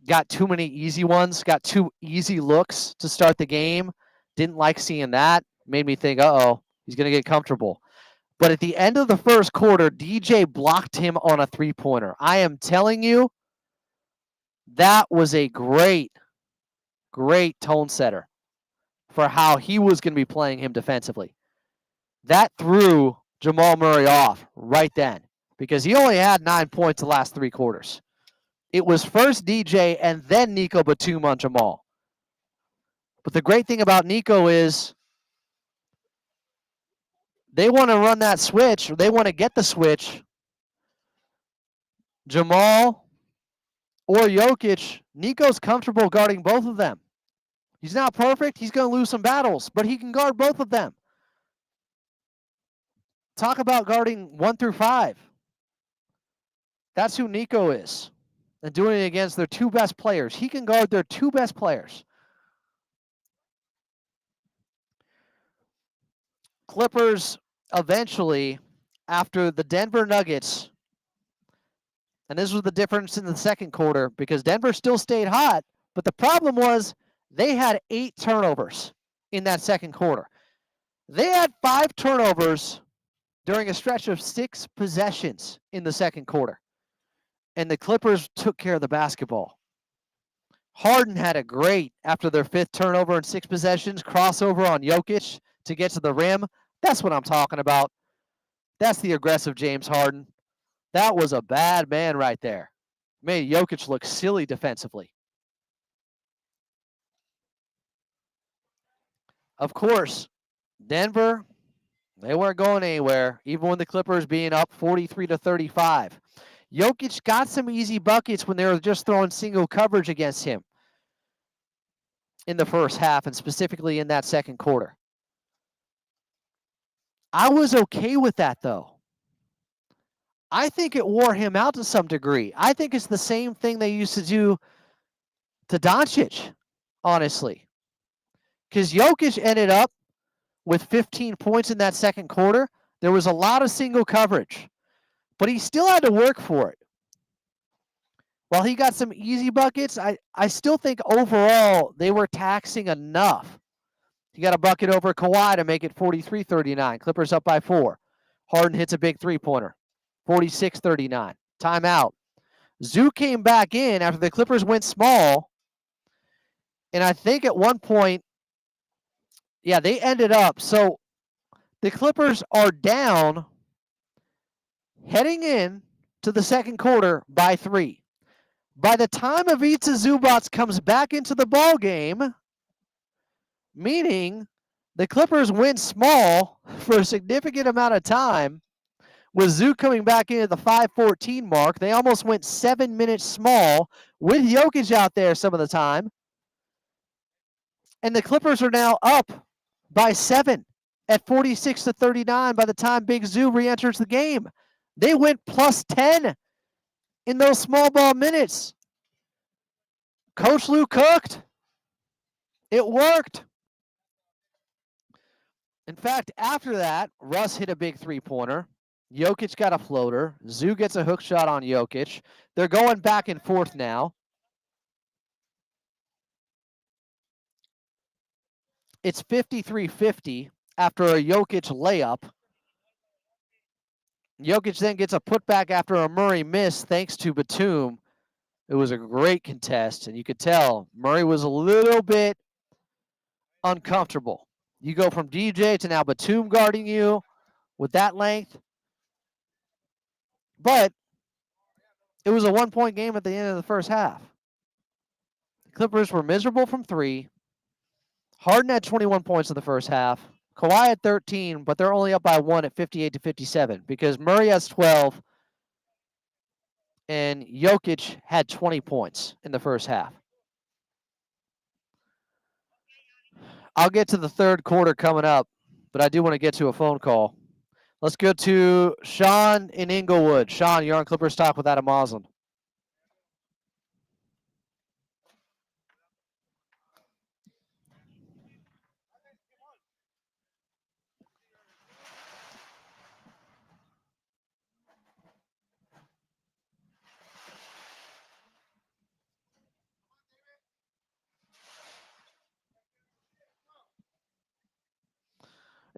Got too many easy ones. Got 2 easy looks to start the game. Didn't like seeing that. Made me think, uh-oh, he's going to get comfortable. But at the end of the first quarter, DJ blocked him on a 3-pointer. I am telling you, that was a great, great tone setter for how he was going to be playing him defensively. That threw Jamal Murray off right then because he only had 9 points the last 3 quarters. It was first DJ and then Nico Batum on Jamal. But the great thing about Nico is they want to run that switch, or they want to get the switch. Jamal or Jokic, Nico's comfortable guarding both of them. He's not perfect. He's going to lose some battles, but he can guard both of them. Talk about guarding 1 through 5. That's who Nico is. And doing it against their 2 best players. He can guard their 2 best players. Clippers eventually, after the Denver Nuggets, and this was the difference in the second quarter because Denver still stayed hot, but the problem was they had 8 turnovers in that second quarter. They had 5 turnovers during a stretch of 6 possessions in the second quarter. And the Clippers took care of the basketball. Harden had a great, after their 5th turnover in 6 possessions, crossover on Jokic to get to the rim. That's what I'm talking about. That's the aggressive James Harden. That was a bad man right there. Made Jokic look silly defensively. Of course, Denver, they weren't going anywhere, even when the Clippers being up 43-35. Jokic got some easy buckets when they were just throwing single coverage against him in the first half, and specifically in that second quarter. I was okay with that, though. I think it wore him out to some degree. I think it's the same thing they used to do to Doncic, honestly. Because Jokic ended up with 15 points in that second quarter. There was a lot of single coverage, but he still had to work for it. While he got some easy buckets, I still think overall they were taxing enough. He got a bucket over Kawhi to make it 43-39. Clippers up by 4. Harden hits a big three-pointer, 46-39. Timeout. Zoo came back in after the Clippers went small, and I think at one point, yeah, they ended up. So the Clippers are down heading in to the second quarter by 3. By the time Ivica Zubac comes back into the ball game, meaning the Clippers win small for a significant amount of time, with Zoo coming back in at the 5:14 mark, they almost went 7 minutes small with Jokic out there some of the time. And the Clippers are now up by 7 at 46-39 by the time Big Zoo re-enters the game. They went plus 10 in those small ball minutes. Coach Lou cooked. It worked. In fact, after that, Russ hit a big three-pointer. Jokic got a floater. Zoo gets a hook shot on Jokic. They're going back and forth now. It's 53-50 after a Jokic layup. Jokic then gets a putback after a Murray miss thanks to Batum. It was a great contest, and you could tell Murray was a little bit uncomfortable. You go from DJ to now Batum guarding you with that length. But it was a one-point game at the end of the first half. The Clippers were miserable from 3. Harden had 21 points in the first half. Kawhi had 13, but they're only up by 1 at 58-57 because Murray has 12 and Jokic had 20 points in the first half. I'll get to the third quarter coming up, but I do want to get to a phone call. Let's go to Sean in Inglewood. Sean, you're on Clippers Talk with Adam Moslin.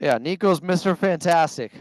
Yeah, Nico's Mr. Fantastic.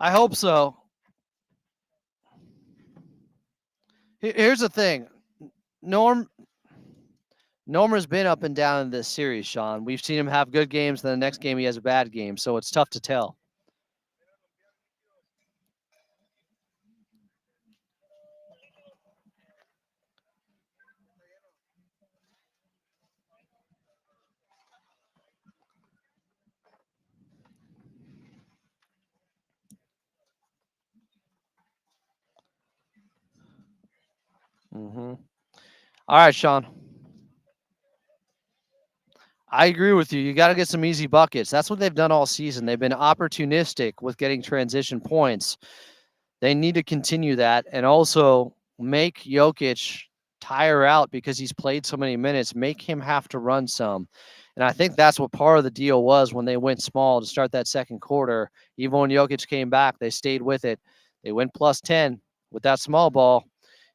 I hope so. Here's the thing. Norma's been up and down in this series, Sean. We've seen him have good games, then the next game he has a bad game, so it's tough to tell. Mm-hmm. All right, Sean. I agree with you. You got to get some easy buckets. That's what they've done all season. They've been opportunistic with getting transition points. They need to continue that and also make Jokic tire out because he's played so many minutes, make him have to run some. And I think that's what part of the deal was when they went small to start that second quarter. Even when Jokic came back, they stayed with it. They went plus 10 with that small ball.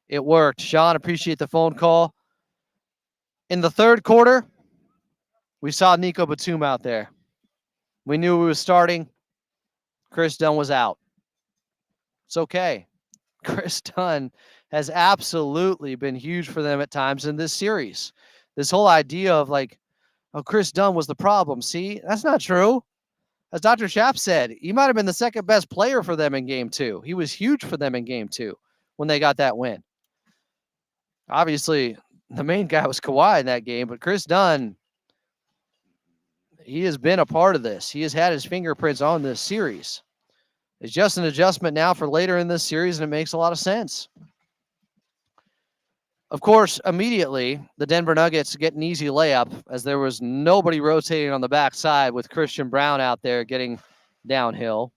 It worked. Sean, appreciate the phone call. In the third quarter, we saw Nico Batum out there. We knew he was starting. Chris Dunn was out. It's okay. Chris Dunn has absolutely been huge for them at times in this series. This whole idea of like, oh, Chris Dunn was the problem. See, that's not true. As Dr. Shap said, he might have been the second best player for them in game 2. He was huge for them in game 2 when they got that win. Obviously, the main guy was Kawhi in that game, but Chris Dunn, he has been a part of this. He has had his fingerprints on this series. It's just an adjustment now for later in this series, and it makes a lot of sense. Of course, immediately, the Denver Nuggets get an easy layup as there was nobody rotating on the backside with Christian Brown out there getting downhill.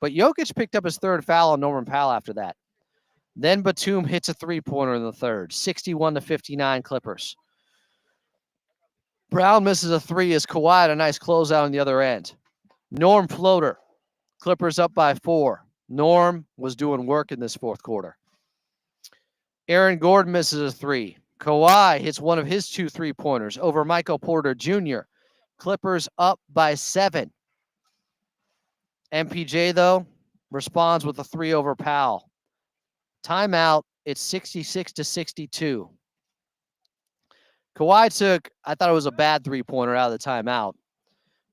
But Jokic picked up his third foul on Norman Powell after that. Then Batum hits a three-pointer in the third, 61-59 Clippers. Brown misses a three as Kawhi had a nice closeout on the other end. Norm floater. Clippers up by 4. Norm was doing work in this fourth quarter. Aaron Gordon misses a three. Kawhi hits one of his 2 3-pointers over Michael Porter Jr. Clippers up by 7. MPJ, though, responds with a 3 over Powell. Timeout, it's 66-62. Kawhi took, I thought it was a bad 3-pointer out of the timeout.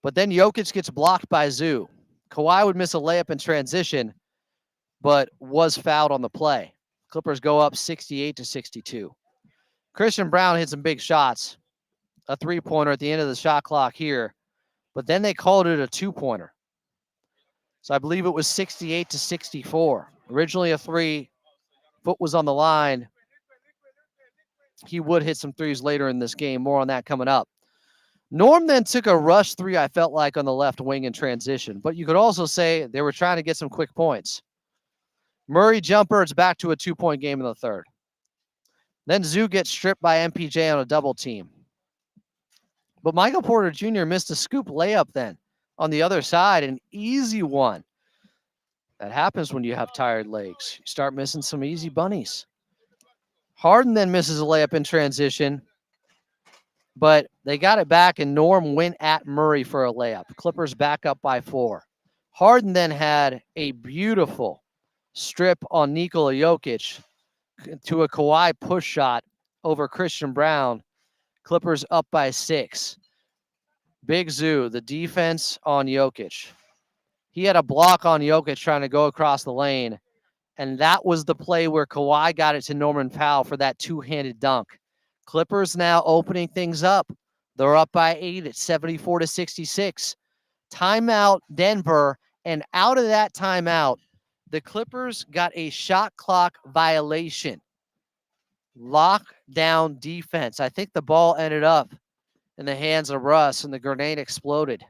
But then Jokic gets blocked by Zoo. Kawhi would miss a layup in transition, but was fouled on the play. Clippers go up 68-62. Christian Brown hit some big shots. A 3-pointer at the end of the shot clock here. But then they called it a 2-pointer. So I believe it was 68-64. Originally a 3. Foot was on the line. He would hit some threes later in this game. More on that coming up. Norm then took a rush 3, I felt like, on the left wing in transition. But you could also say they were trying to get some quick points. Murray jumper, it's back to a 2-point game in the third. Then Zoo gets stripped by MPJ on a double team. But Michael Porter Jr. missed a scoop layup then on the other side, an easy one. That happens when you have tired legs. You start missing some easy bunnies. Harden then misses a layup in transition, but they got it back, and Norm went at Murray for a layup. Clippers back up by 4. Harden then had a beautiful strip on Nikola Jokic to a Kawhi push shot over Christian Brown. Clippers up by 6. Big Zoo, the defense on Jokic. He had a block on Jokic trying to go across the lane, and that was the play where Kawhi got it to Norman Powell for that 2-handed dunk. Clippers now opening things up. They're up by 8 at 74-66. Timeout Denver, and out of that timeout, the Clippers got a shot clock violation. Lockdown defense. I think the ball ended up in the hands of Russ, and the grenade exploded.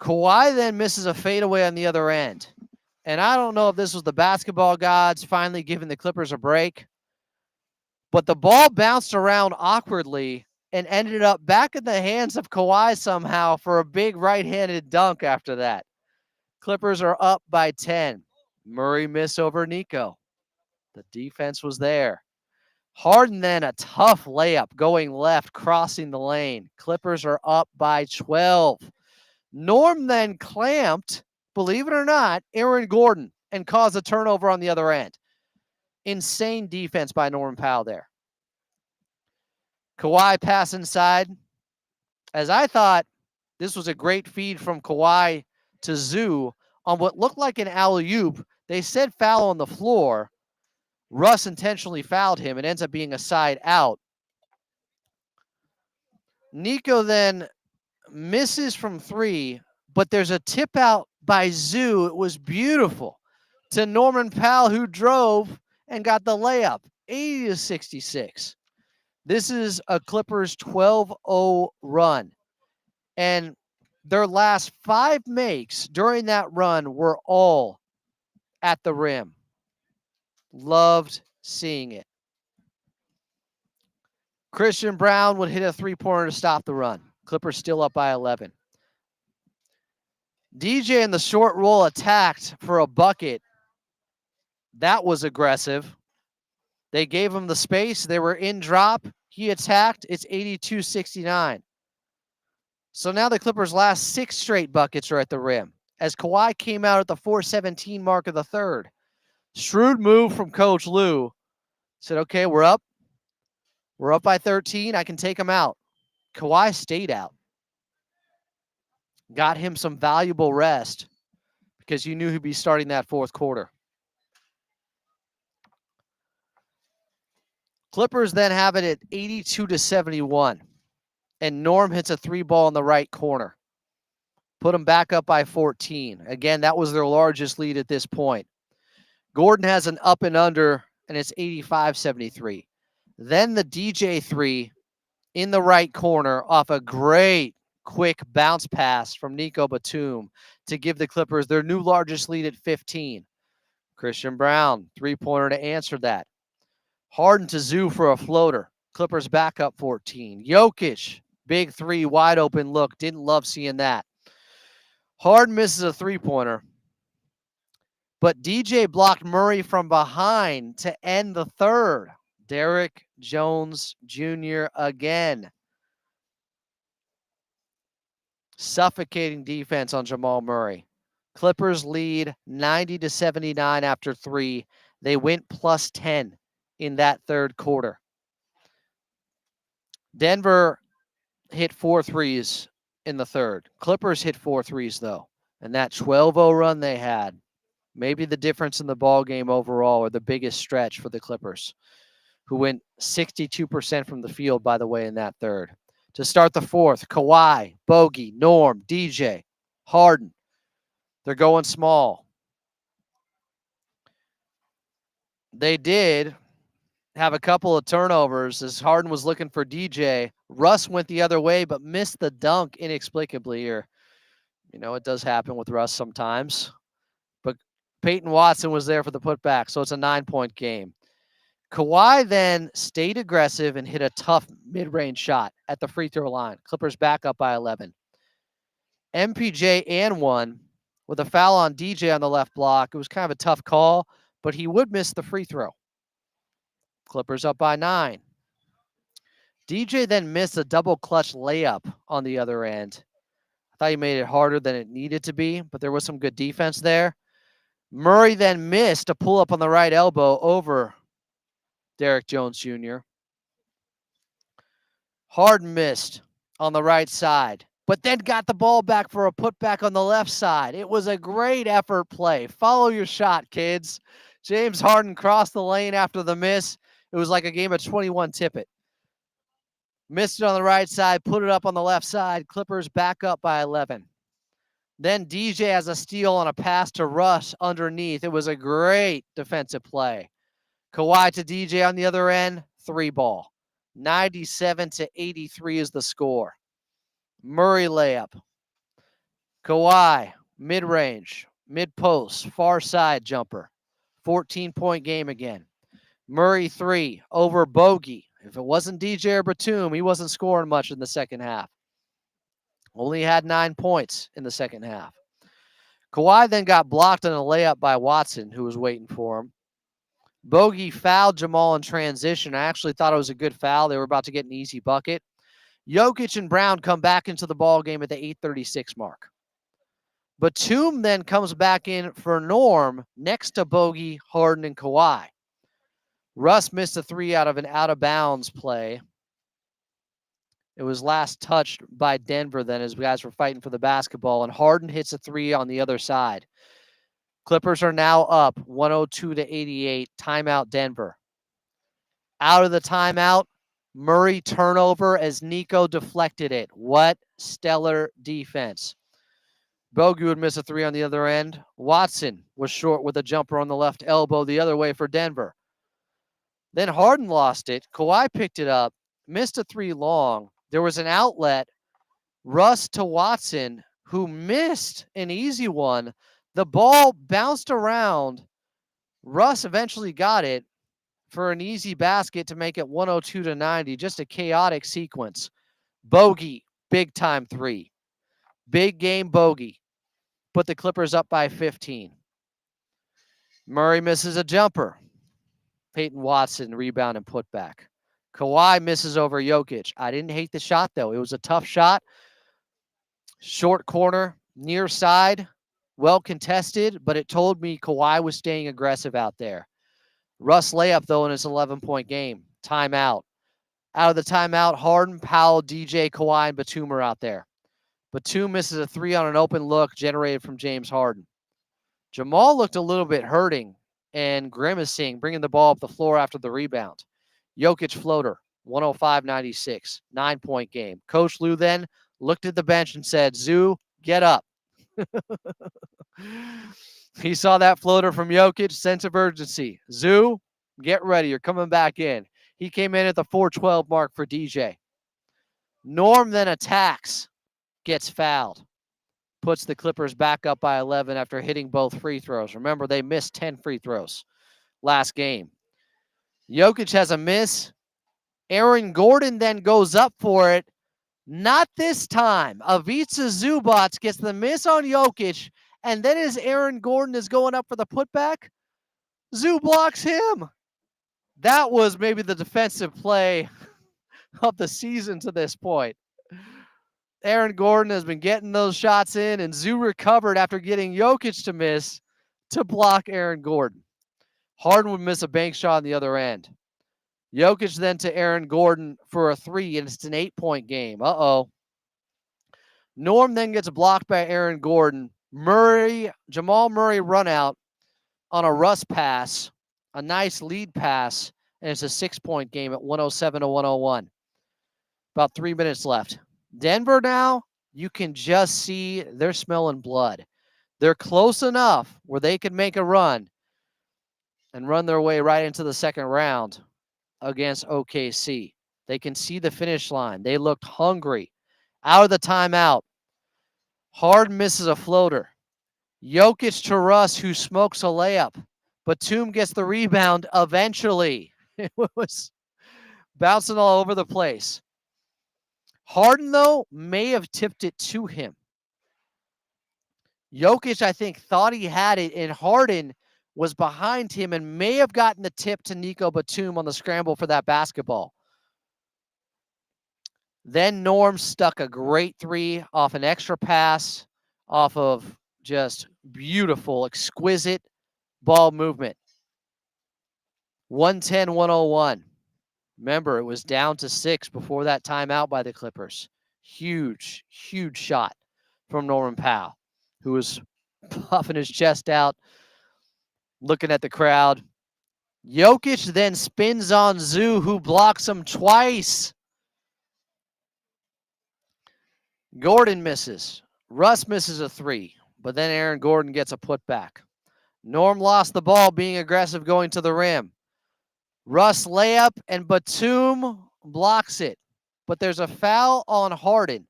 Kawhi then misses a fadeaway on the other end. And I don't know if this was the basketball gods finally giving the Clippers a break, but the ball bounced around awkwardly and ended up back in the hands of Kawhi somehow for a big right-handed dunk after that. Clippers are up by 10. Murray miss over Nico. The defense was there. Harden then a tough layup going left, crossing the lane. Clippers are up by 12. Norm then clamped, believe it or not, Aaron Gordon and caused a turnover on the other end. Insane defense by Norman Powell there. Kawhi pass inside. As I thought, this was a great feed from Kawhi to Zoo on what looked like an alley-oop. They said foul on the floor. Russ intentionally fouled him. It ends up being a side out. Nico then misses from 3, but there's a tip out by Zoo. It was beautiful to Norman Powell, who drove and got the layup. 80-66. This is a Clippers 12-0 run. And their last 5 makes during that run were all at the rim. Loved seeing it. Christian Brown would hit a three-pointer to stop the run. Clippers still up by 11. DJ in the short roll attacked for a bucket. That was aggressive. They gave him the space. They were in drop. He attacked. It's 82-69. So now the Clippers' last 6 straight buckets are at the rim as Kawhi came out at the 4:17 mark of the third. Shrewd move from Coach Lue. Said, okay, we're up. We're up by 13. I can take him out. Kawhi stayed out. Got him some valuable rest because you knew he'd be starting that fourth quarter. Clippers then have it at 82-71. And Norm hits a 3-ball in the right corner. Put them back up by 14. Again, that was their largest lead at this point. Gordon has an up and under, and it's 85-73. Then the DJ 3 in the right corner off a great quick bounce pass from Nico Batum to give the Clippers their new largest lead at 15. Christian Brown, 3-pointer to answer that. Harden to Zoo for a floater. Clippers back up 14. Jokic, big 3, wide open look. Didn't love seeing that. Harden misses a 3-pointer. But DJ blocked Murray from behind to end the third. Derrick Jones Jr. again. Suffocating defense on Jamal Murray. Clippers lead 90-79 after 3. They went plus 10 in that third quarter. Denver hit 4 threes in the third. Clippers hit 4 threes, though. And that 12-0 run they had, maybe the difference in the ball game overall, or the biggest stretch for the Clippers, who went 62% from the field, by the way, in that third. To start the fourth, Kawhi, Bogey, Norm, DJ, Harden. They're going small. They did have a couple of turnovers as Harden was looking for DJ. Russ went the other way, but missed the dunk inexplicably here. You know, it does happen with Russ sometimes. But Peyton Watson was there for the putback, so it's a 9-point game. Kawhi then stayed aggressive and hit a tough mid-range shot at the free throw line. Clippers back up by 11. MPJ and 1 with a foul on DJ on the left block. It was kind of a tough call, but he would miss the free throw. Clippers up by 9. DJ then missed a double clutch layup on the other end. I thought he made it harder than it needed to be, but there was some good defense there. Murray then missed a pull-up on the right elbow over Derrick Jones Jr. Harden missed on the right side, but then got the ball back for a putback on the left side. It was a great effort play. Follow your shot, kids. James Harden crossed the lane after the miss. It was like a game of 21 tip-it. Missed it on the right side, put it up on the left side. Clippers back up by 11. Then DJ has a steal on a pass to Russ underneath. It was a great defensive play. Kawhi to DJ on the other end, 3-ball. 97-83 is the score. Murray layup. Kawhi, mid-range, mid-post, far side jumper. 14-point game again. Murray 3 over Bogey. If it wasn't DJ or Batum, he wasn't scoring much in the second half. Only had 9 points in the second half. Kawhi then got blocked on a layup by Watson, who was waiting for him. Bogey fouled Jamal in transition. I actually thought it was a good foul. They were about to get an easy bucket. Jokic and Brown come back into the ball game at the 8:36 mark. Batum then comes back in for Norm next to Bogey, Harden, and Kawhi. Russ missed a 3 out of an out-of-bounds play. It was last touched by Denver then as guys were fighting for the basketball, and Harden hits a 3 on the other side. Clippers are now up 102-88. Timeout Denver. Out of the timeout, Murray turnover as Nico deflected it. What stellar defense. Bogey would miss a 3 on the other end. Watson was short with a jumper on the left elbow the other way for Denver. Then Harden lost it. Kawhi picked it up, missed a 3 long. There was an outlet. Russ to Watson, who missed an easy one. The ball bounced around Russ eventually got it for an easy basket to make it 102-90. Just a chaotic sequence. Bogey, big time three. Big game bogey. Put the Clippers up by 15. Murray misses a jumper. Peyton Watson rebound and put back. Kawhi misses over Jokic. I didn't hate the shot, though. It was a tough shot. Short corner, near side, well contested, but it told me Kawhi was staying aggressive out there. Russ layup, though, in his 11-point game. Timeout. Out of the timeout, Harden, Powell, DJ, Kawhi, and Batum are out there. Batum misses a three on an open look generated from James Harden. Jamal looked a little bit hurting and grimacing, bringing the ball up the floor after the rebound. Jokic floater, 105-96, 9-point game. Coach Lou then looked at the bench and said, Zoo, get up. He saw that floater from Jokic, sense of urgency. Zoo, get ready. You're coming back in. He came in at the 4:12 mark for DJ. Norm then attacks, gets fouled. Puts the Clippers back up by 11 after hitting both free throws. Remember, they missed 10 free throws last game. Jokic has a miss. Aaron Gordon then goes up for it. Not this time. Ivica Zubac gets the miss on Jokic, and then as Aaron Gordon is going up for the putback, Zoo blocks him. That was maybe the defensive play of the season to this point. Aaron Gordon has been getting those shots in, and Zoo recovered after getting Jokic to miss to block Aaron Gordon. Harden would miss a bank shot on the other end. Jokic then to Aaron Gordon for a three, and it's an 8-point game. Uh-oh. Norm then gets blocked by Aaron Gordon. Jamal Murray run out on a Russ pass, a nice lead pass, and it's a 6-point game at 107-101. About 3 minutes left. Denver now, you can just see they're smelling blood. They're close enough where they can make a run and run their way right into the second round against OKC. They can see the finish line. They looked hungry. Out of the timeout, Harden misses a floater. Jokic to Russ, who smokes a layup. Batum gets the rebound eventually. It was bouncing all over the place. Harden, though, may have tipped it to him. Jokic, I think, thought he had it, and Harden was behind him and may have gotten the tip to Nico Batum on the scramble for that basketball. Then Norm stuck a great three off an extra pass, off of just beautiful, exquisite ball movement. 110-101. Remember, it was down to 6 before that timeout by the Clippers. Huge, huge shot from Norman Powell, who was puffing his chest out, looking at the crowd. Jokic then spins on Zoo, who blocks him twice. Gordon misses. Russ misses a three, but then Aaron Gordon gets a putback. Norm lost the ball, being aggressive going to the rim. Russ layup, and Batum blocks it. But there's a foul on Harden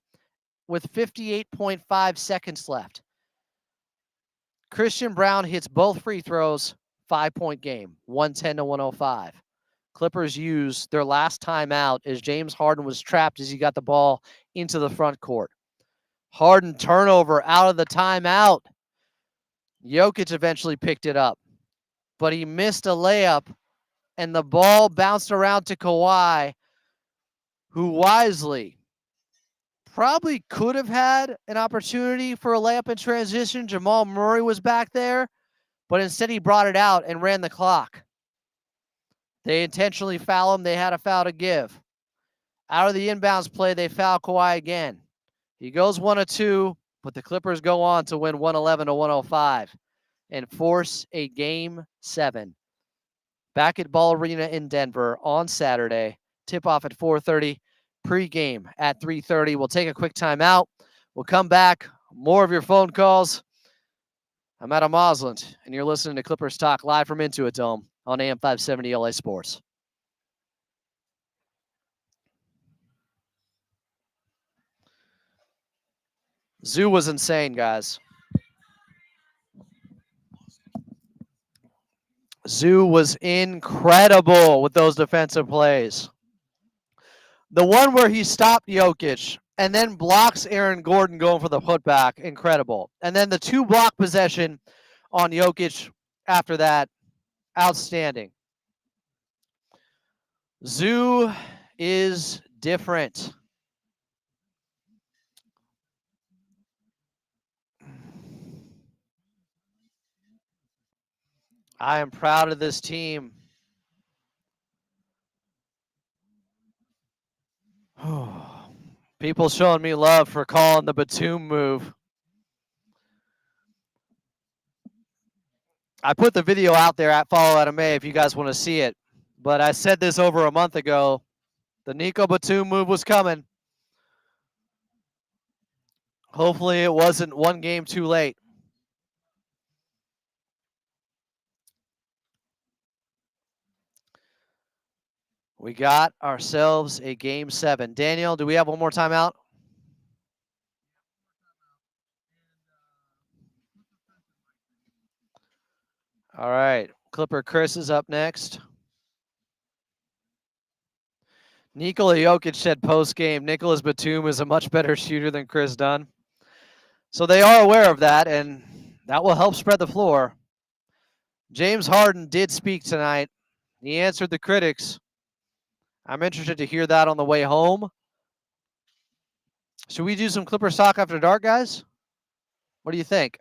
with 58.5 seconds left. Christian Brown hits both free throws, 5-point game, 110-105. Clippers use their last timeout as James Harden was trapped as he got the ball into the front court. Harden turnover out of the timeout. Jokic eventually picked it up, but he missed a layup, and the ball bounced around to Kawhi, who wisely probably could have had an opportunity for a layup in transition. Jamal Murray was back there, but instead he brought it out and ran the clock. They intentionally foul him. They had a foul to give. Out of the inbounds play, they foul Kawhi again. He goes 1 of 2, but the Clippers go on to win 111-105 and force a Game 7. Back at Ball Arena in Denver on Saturday. Tip-off at 4:30. Pre-game at 3:30. We'll take a quick timeout. We'll come back. More of your phone calls. I'm Adam Osland, and you're listening to Clippers Talk live from Intuit Dome on AM 570 LA Sports. Zoo was insane, guys. Zoo was incredible with those defensive plays. The one where he stopped Jokic and then blocks Aaron Gordon going for the putback, incredible. And then the 2-block possession on Jokic after that, outstanding. Zoo is different. I am proud of this team. People showing me love for calling the Batum move. I put the video out there at Follow Adam May if you guys want to see it. But I said this over a month ago. The Nico Batum move was coming. Hopefully it wasn't one game too late. We got ourselves a game 7. Daniel, do we have one more timeout? All right. Clipper Chris is up next. Nikola Jokic said post-game, Nicholas Batum is a much better shooter than Chris Dunn. So they are aware of that, and that will help spread the floor. James Harden did speak tonight. He answered the critics. I'm interested to hear that on the way home. Should we do some Clipper Talk after dark, guys? What do you think?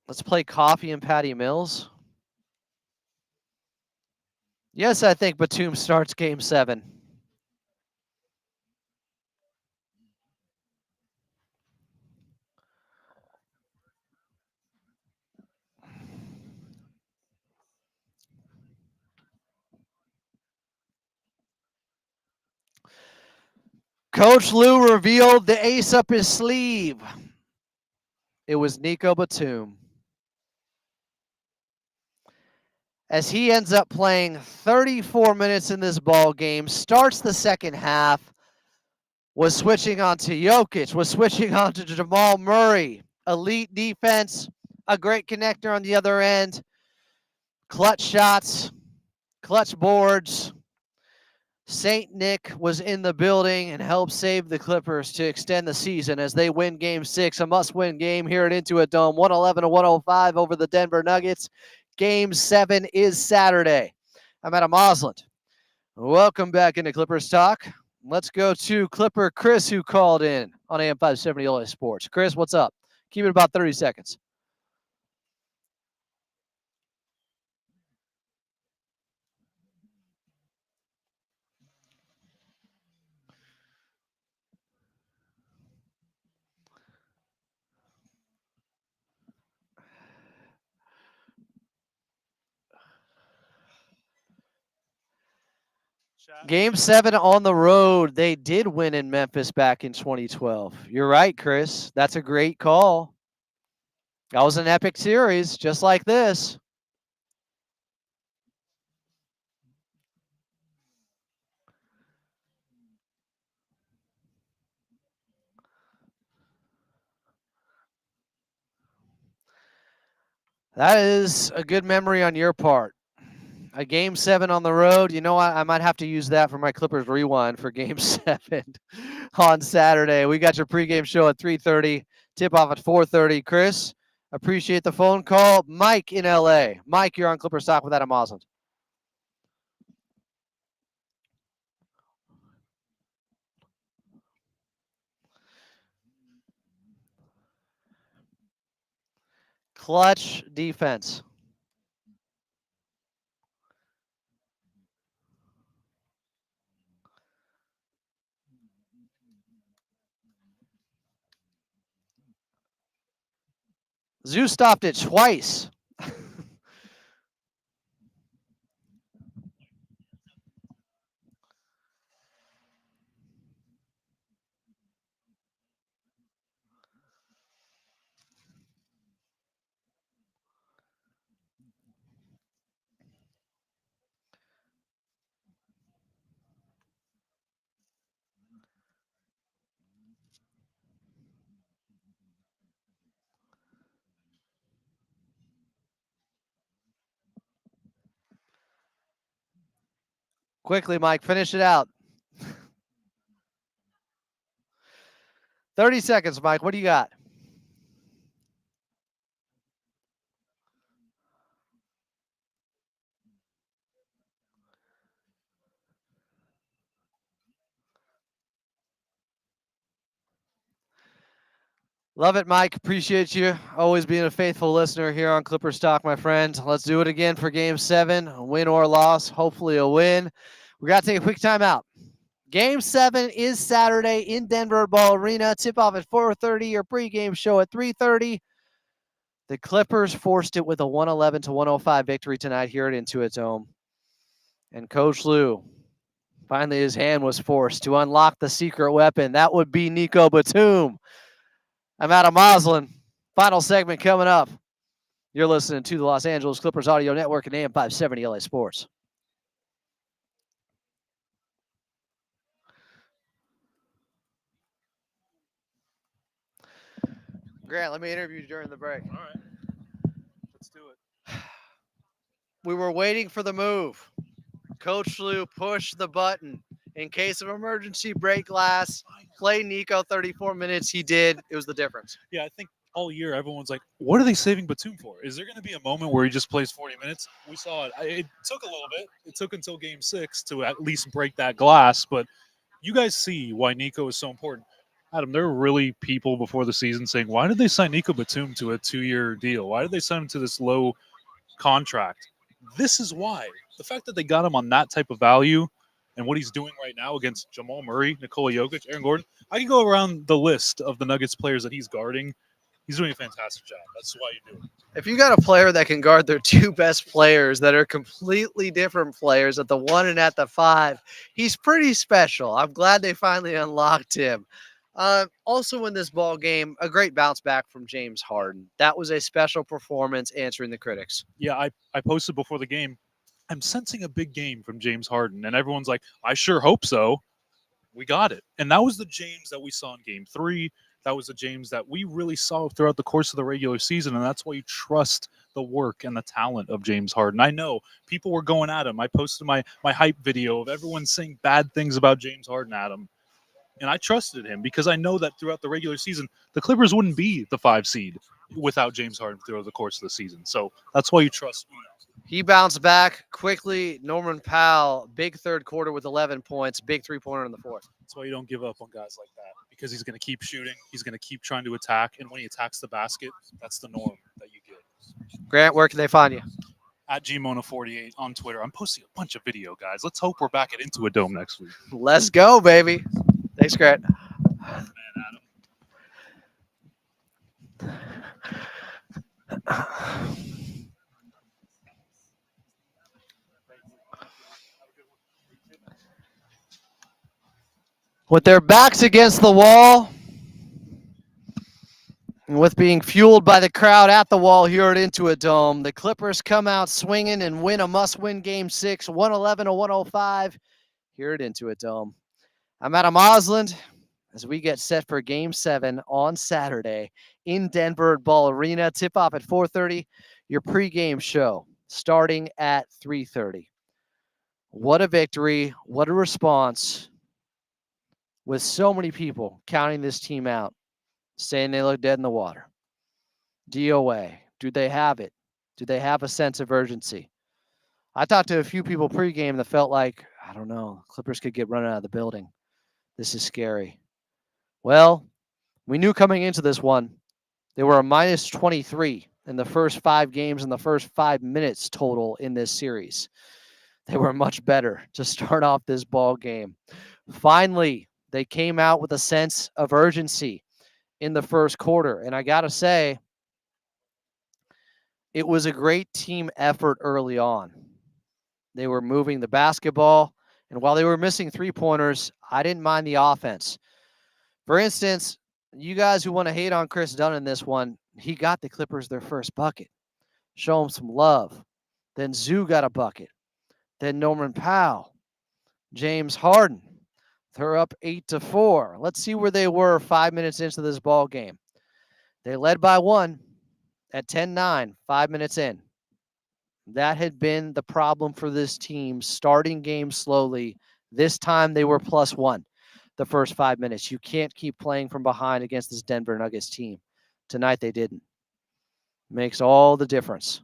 Let's play Coffee and Patty Mills. Yes, I think Batum starts game 7. Coach Lou revealed the ace up his sleeve. It was Nico Batum. As he ends up playing 34 minutes in this ball game, starts the second half, was switching on to Jokic, was switching on to Jamal Murray. Elite defense, a great connector on the other end, clutch shots, clutch boards. St. Nick was in the building and helped save the Clippers to extend the season as they win game 6, a must-win game here at Intuit Dome, 111-105 over the Denver Nuggets. Game 7 is Saturday. I'm Adam Osland. Welcome back into Clippers Talk. Let's go to Clipper Chris, who called in on AM 570 LA Sports. Chris, what's up? Keep it about 30 seconds. Game 7 on the road. They did win in Memphis back in 2012. You're right, Chris. That's a great call. That was an epic series, just like this. That is a good memory on your part. A game 7 on the road. You know what? I might have to use that for my Clippers rewind for game 7 on Saturday. We got your pregame show at 3:30, tip off at 4:30. Chris, appreciate the phone call. Mike in LA. Mike, you're on Clippers Talk with Adam Osland. Clutch defense. Zoo stopped it twice. Quickly, Mike, finish it out. 30 seconds, Mike. What do you got? Love it, Mike. Appreciate you always being a faithful listener here on Clippers Talk, my friend. Let's do it again for Game 7, a win or loss. Hopefully a win. We got to take a quick timeout. Game 7 is Saturday in Denver Ball Arena. Tip-off at 4:30. Your pregame show at 3:30. The Clippers forced it with a 111-105 victory tonight here at Intuit Dome. And Coach Lou, finally his hand was forced to unlock the secret weapon. That would be Nico Batum. I'm Adam Moslin. Final segment coming up. You're listening to the Los Angeles Clippers Audio Network and AM 570 LA Sports. Grant, let me interview you during the break. All right. Let's do it. We were waiting for the move. Coach Lou pushed the button. In case of emergency, break glass, play Nico 34 minutes. He did. It was the difference. Yeah, I think all year everyone's like, what are they saving Batum for? Is there going to be a moment where he just plays 40 minutes? We saw it. It took a little bit. It took until Game 6 to at least break that glass. But you guys see why Nico is so important. Adam, there were really people before the season saying, why did they sign Nico Batum to a 2-year deal? Why did they sign him to this low contract? This is why. The fact that they got him on that type of value and what he's doing right now against Jamal Murray, Nikola Jokic, Aaron Gordon, I can go around the list of the Nuggets players that he's guarding. He's doing a fantastic job. That's why you do it. If you got a player that can guard their two best players that are completely different players at the 1 and at the 5, he's pretty special. I'm glad they finally unlocked him. Also in this ball game, a great bounce back from James Harden. That was a special performance answering the critics. Yeah, I posted before the game, I'm sensing a big game from James Harden. And everyone's like, I sure hope so. We got it. And that was the James that we saw in Game 3. That was the James that we really saw throughout the course of the regular season. And that's why you trust the work and the talent of James Harden. I know people were going at him. I posted my hype video of everyone saying bad things about James Harden at him. And I trusted him because I know that throughout the regular season, the Clippers wouldn't be the 5 seed without James Harden throughout the course of the season. So that's why you trust me. He bounced back quickly. Norman Powell, big third quarter with 11 points, big three-pointer in the fourth. That's why you don't give up on guys like that because he's going to keep shooting. He's going to keep trying to attack. And when he attacks the basket, that's the norm that you get. Grant, where can they find you? At GMona48 on Twitter. I'm posting a bunch of video, guys. Let's hope we're back at Into a Dome next week. Let's go, baby. Thanks, Grant. Man, Adam. With their backs against the wall, and with being fueled by the crowd at the wall here at Intuit Dome, the Clippers come out swinging and win a must-win Game 6, 111-105 here at Intuit Dome. I'm Adam Osland as we get set for Game 7 on Saturday in Denver at Ball Arena. Tip-off at 4:30. Your pregame show starting at 3:30. What a victory. What a response. With so many people counting this team out, saying they look dead in the water. DOA, do they have it? Do they have a sense of urgency? I talked to a few people pregame that felt like, I don't know, Clippers could get run out of the building. This is scary. Well, we knew coming into this one, they were a minus 23 in the first 5 games and the first 5 minutes total in this series. They were much better to start off this ball game. Finally, they came out with a sense of urgency in the first quarter. And I got to say, it was a great team effort early on. They were moving the basketball. And while they were missing three-pointers, I didn't mind the offense. For instance, you guys who want to hate on Chris Dunn in this one, he got the Clippers their first bucket. Show them some love. Then Zoo got a bucket. Then Norman Powell. James Harden. They're up 8-4. Let's see where they were 5 minutes into this ball game. They led by 1 at 10-9, 5 minutes in. That had been the problem for this team, starting games slowly. This time they were +1 the first 5 minutes. You can't keep playing from behind against this Denver Nuggets team. Tonight they didn't. Makes all the difference.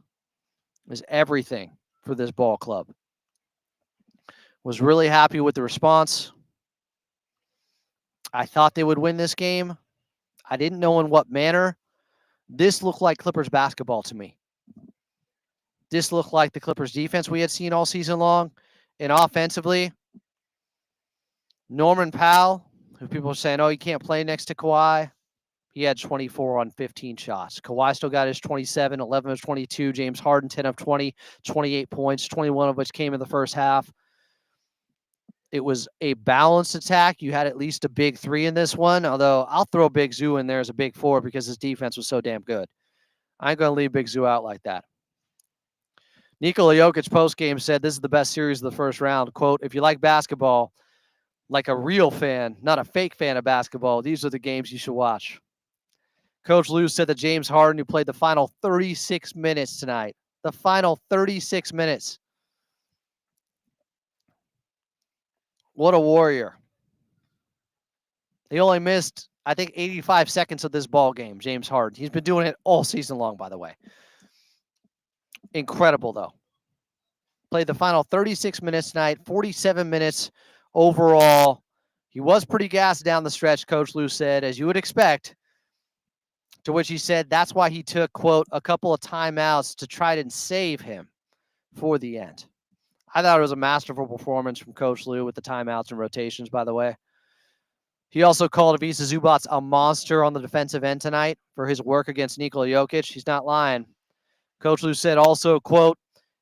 Is everything for this ball club. Was really happy with the response. I thought they would win this game. I didn't know in what manner. This looked like Clippers basketball to me. This looked like the Clippers defense we had seen all season long. And offensively, Norman Powell, who people are saying, oh, he can't play next to Kawhi. He had 24 on 15 shots. Kawhi still got his 27, 11 of 22. James Harden, 10 of 20, 28 points, 21 of which came in the first half. It was a balanced attack. You had at least a big three in this one, although I'll throw Big Zoo in there as a big four because his defense was so damn good. I ain't going to leave Big Zoo out like that. Nikola Jokic postgame said this is the best series of the first round. Quote, if you like basketball, like a real fan, not a fake fan of basketball, these are the games you should watch. Coach Lou said that James Harden, who played the final 36 minutes tonight, the final 36 minutes. What a warrior. He only missed, I think, 85 seconds of this ball game, James Harden. He's been doing it all season long, by the way. Incredible, though. Played the final 36 minutes tonight, 47 minutes overall. He was pretty gassed down the stretch, Coach Lou said, as you would expect. To which he said that's why he took, quote, a couple of timeouts to try and save him for the end. I thought it was a masterful performance from Coach Lou with the timeouts and rotations, by the way. He also called Ivica Zubac a monster on the defensive end tonight for his work against Nikola Jokic. He's not lying. Coach Lou said also, quote,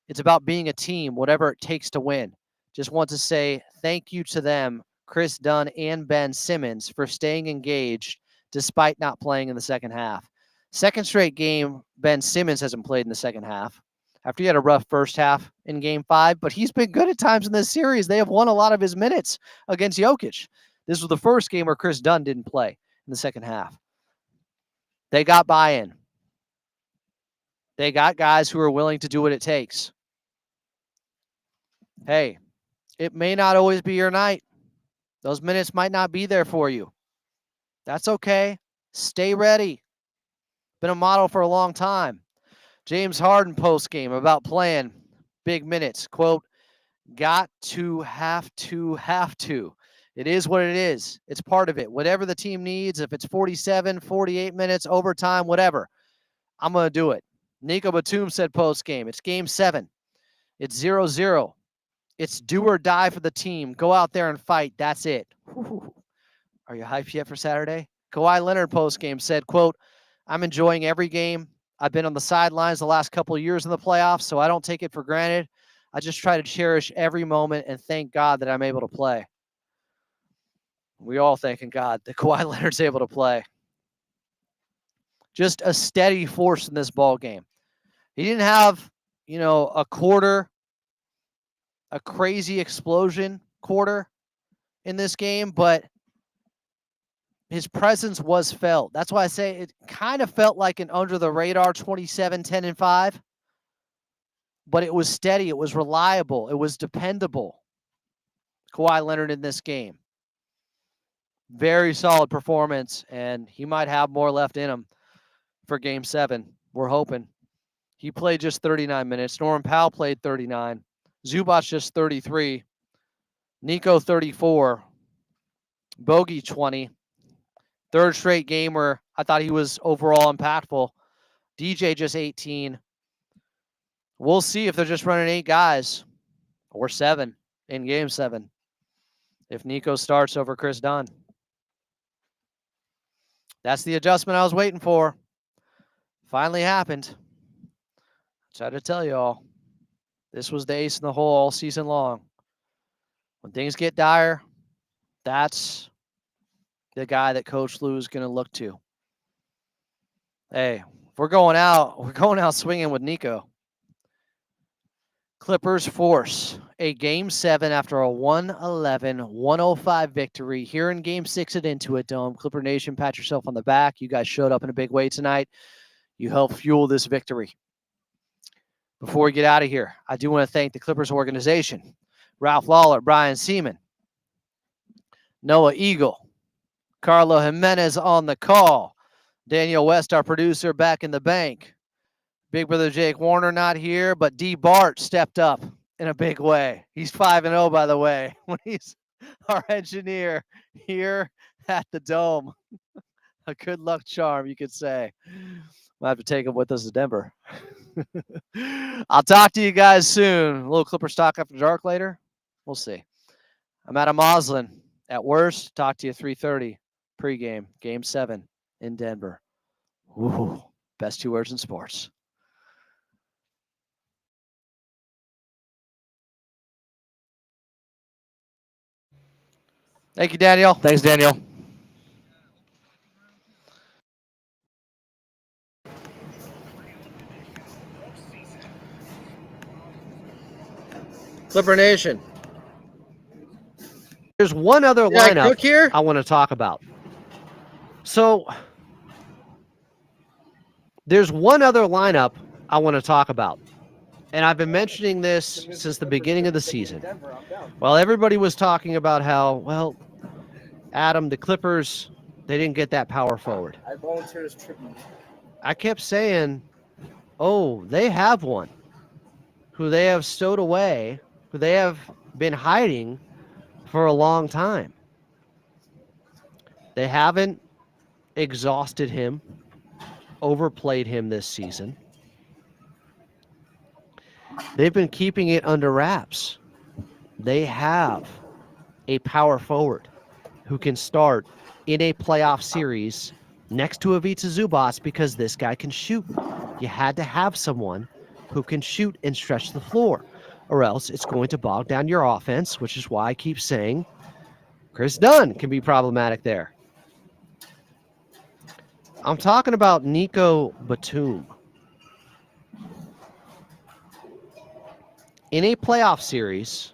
it's about being a team, whatever it takes to win. Just want to say thank you to them, Chris Dunn and Ben Simmons, for staying engaged despite not playing in the second half. Second straight game, Ben Simmons hasn't played in the second half after he had a rough first half in Game 5, but he's been good at times in this series. They have won a lot of his minutes against Jokic. This was the first game where Chris Dunn didn't play in the second half. They got buy-in. They got guys who are willing to do what it takes. Hey, it may not always be your night. Those minutes might not be there for you. That's okay. Stay ready. Been a model for a long time. James Harden postgame about playing big minutes. Quote, got to, have to. It is what it is. It's part of it. Whatever the team needs, if it's 47, 48 minutes, overtime, whatever, I'm going to do it. Nico Batum said postgame, it's Game 7. It's 0-0. It's do or die for the team. Go out there and fight. That's it. Whew. Are you hyped yet for Saturday? Kawhi Leonard postgame said, quote, I'm enjoying every game. I've been on the sidelines the last couple of years in the playoffs, so I don't take it for granted. I just try to cherish every moment and thank God that I'm able to play. We all thanking God that Kawhi Leonard's able to play. Just a steady force in this ball game. He didn't have, a quarter, a crazy explosion quarter in this game, but his presence was felt. That's why I say it kind of felt like an under-the-radar 27, 10, and 5. But it was steady. It was reliable. It was dependable. Kawhi Leonard in this game. Very solid performance, and he might have more left in him for Game 7. We're hoping. He played just 39 minutes. Norman Powell played 39. Zubac just 33. Nico 34. Bogey 20. Third straight game where I thought he was overall impactful. DJ just 18. We'll see if they're just running 8 guys or 7 in Game 7 if Nico starts over Chris Dunn. That's the adjustment I was waiting for. Finally happened. I tried to tell you all. This was the ace in the hole all season long. When things get dire, that's the guy that Coach Lou is going to look to. Hey, if we're going out swinging with Nico. Clippers force a Game 7 after a 111-105 victory here in Game 6 at Intuit Dome. Clipper Nation, pat yourself on the back. You guys showed up in a big way tonight. You helped fuel this victory. Before we get out of here, I do want to thank the Clippers organization. Ralph Lawler, Brian Seaman, Noah Eagle, Carlo Jimenez on the call, Daniel West, our producer, back in the bank. Big brother Jake Warner not here, but D. Bart stepped up in a big way. He's 5-0, by the way, when he's our engineer here at the Dome. A good luck charm, you could say. We'll have to take him with us to Denver. I'll talk to you guys soon. A little Clippers talk after dark later. We'll see. I'm Adam Moslin. At worst, talk to you 3:30 pregame, Game 7 in Denver. Ooh, best 2 words in sports. Thank you, Daniel. Thanks, Daniel. Clipper Nation. There's one other lineup here? I want to talk about. So there's one other lineup I want to talk about. And I've been mentioning this since the beginning of the season. While everybody was talking about how, well, Adam, the Clippers, they didn't get that power forward. I volunteered as tribute. I kept saying, oh, they have one who they have stowed away, who they have been hiding for a long time. They haven't exhausted him, overplayed him this season. They've been keeping it under wraps. They have a power forward who can start in a playoff series next to Ivica Zubac because this guy can shoot. You had to have someone who can shoot and stretch the floor, or else it's going to bog down your offense, which is why I keep saying Chris Dunn can be problematic there. I'm talking about Nico Batum. In a playoff series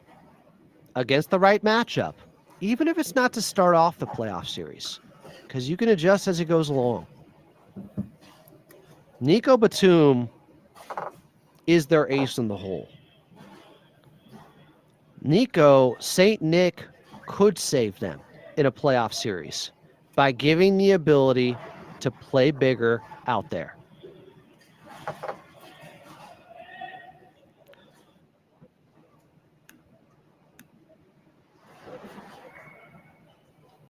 against the right matchup, even if it's not to start off the playoff series, because you can adjust as it goes along. Nico Batum is their ace in the hole. Nico, St. Nick could save them in a playoff series by giving the ability to play bigger out there.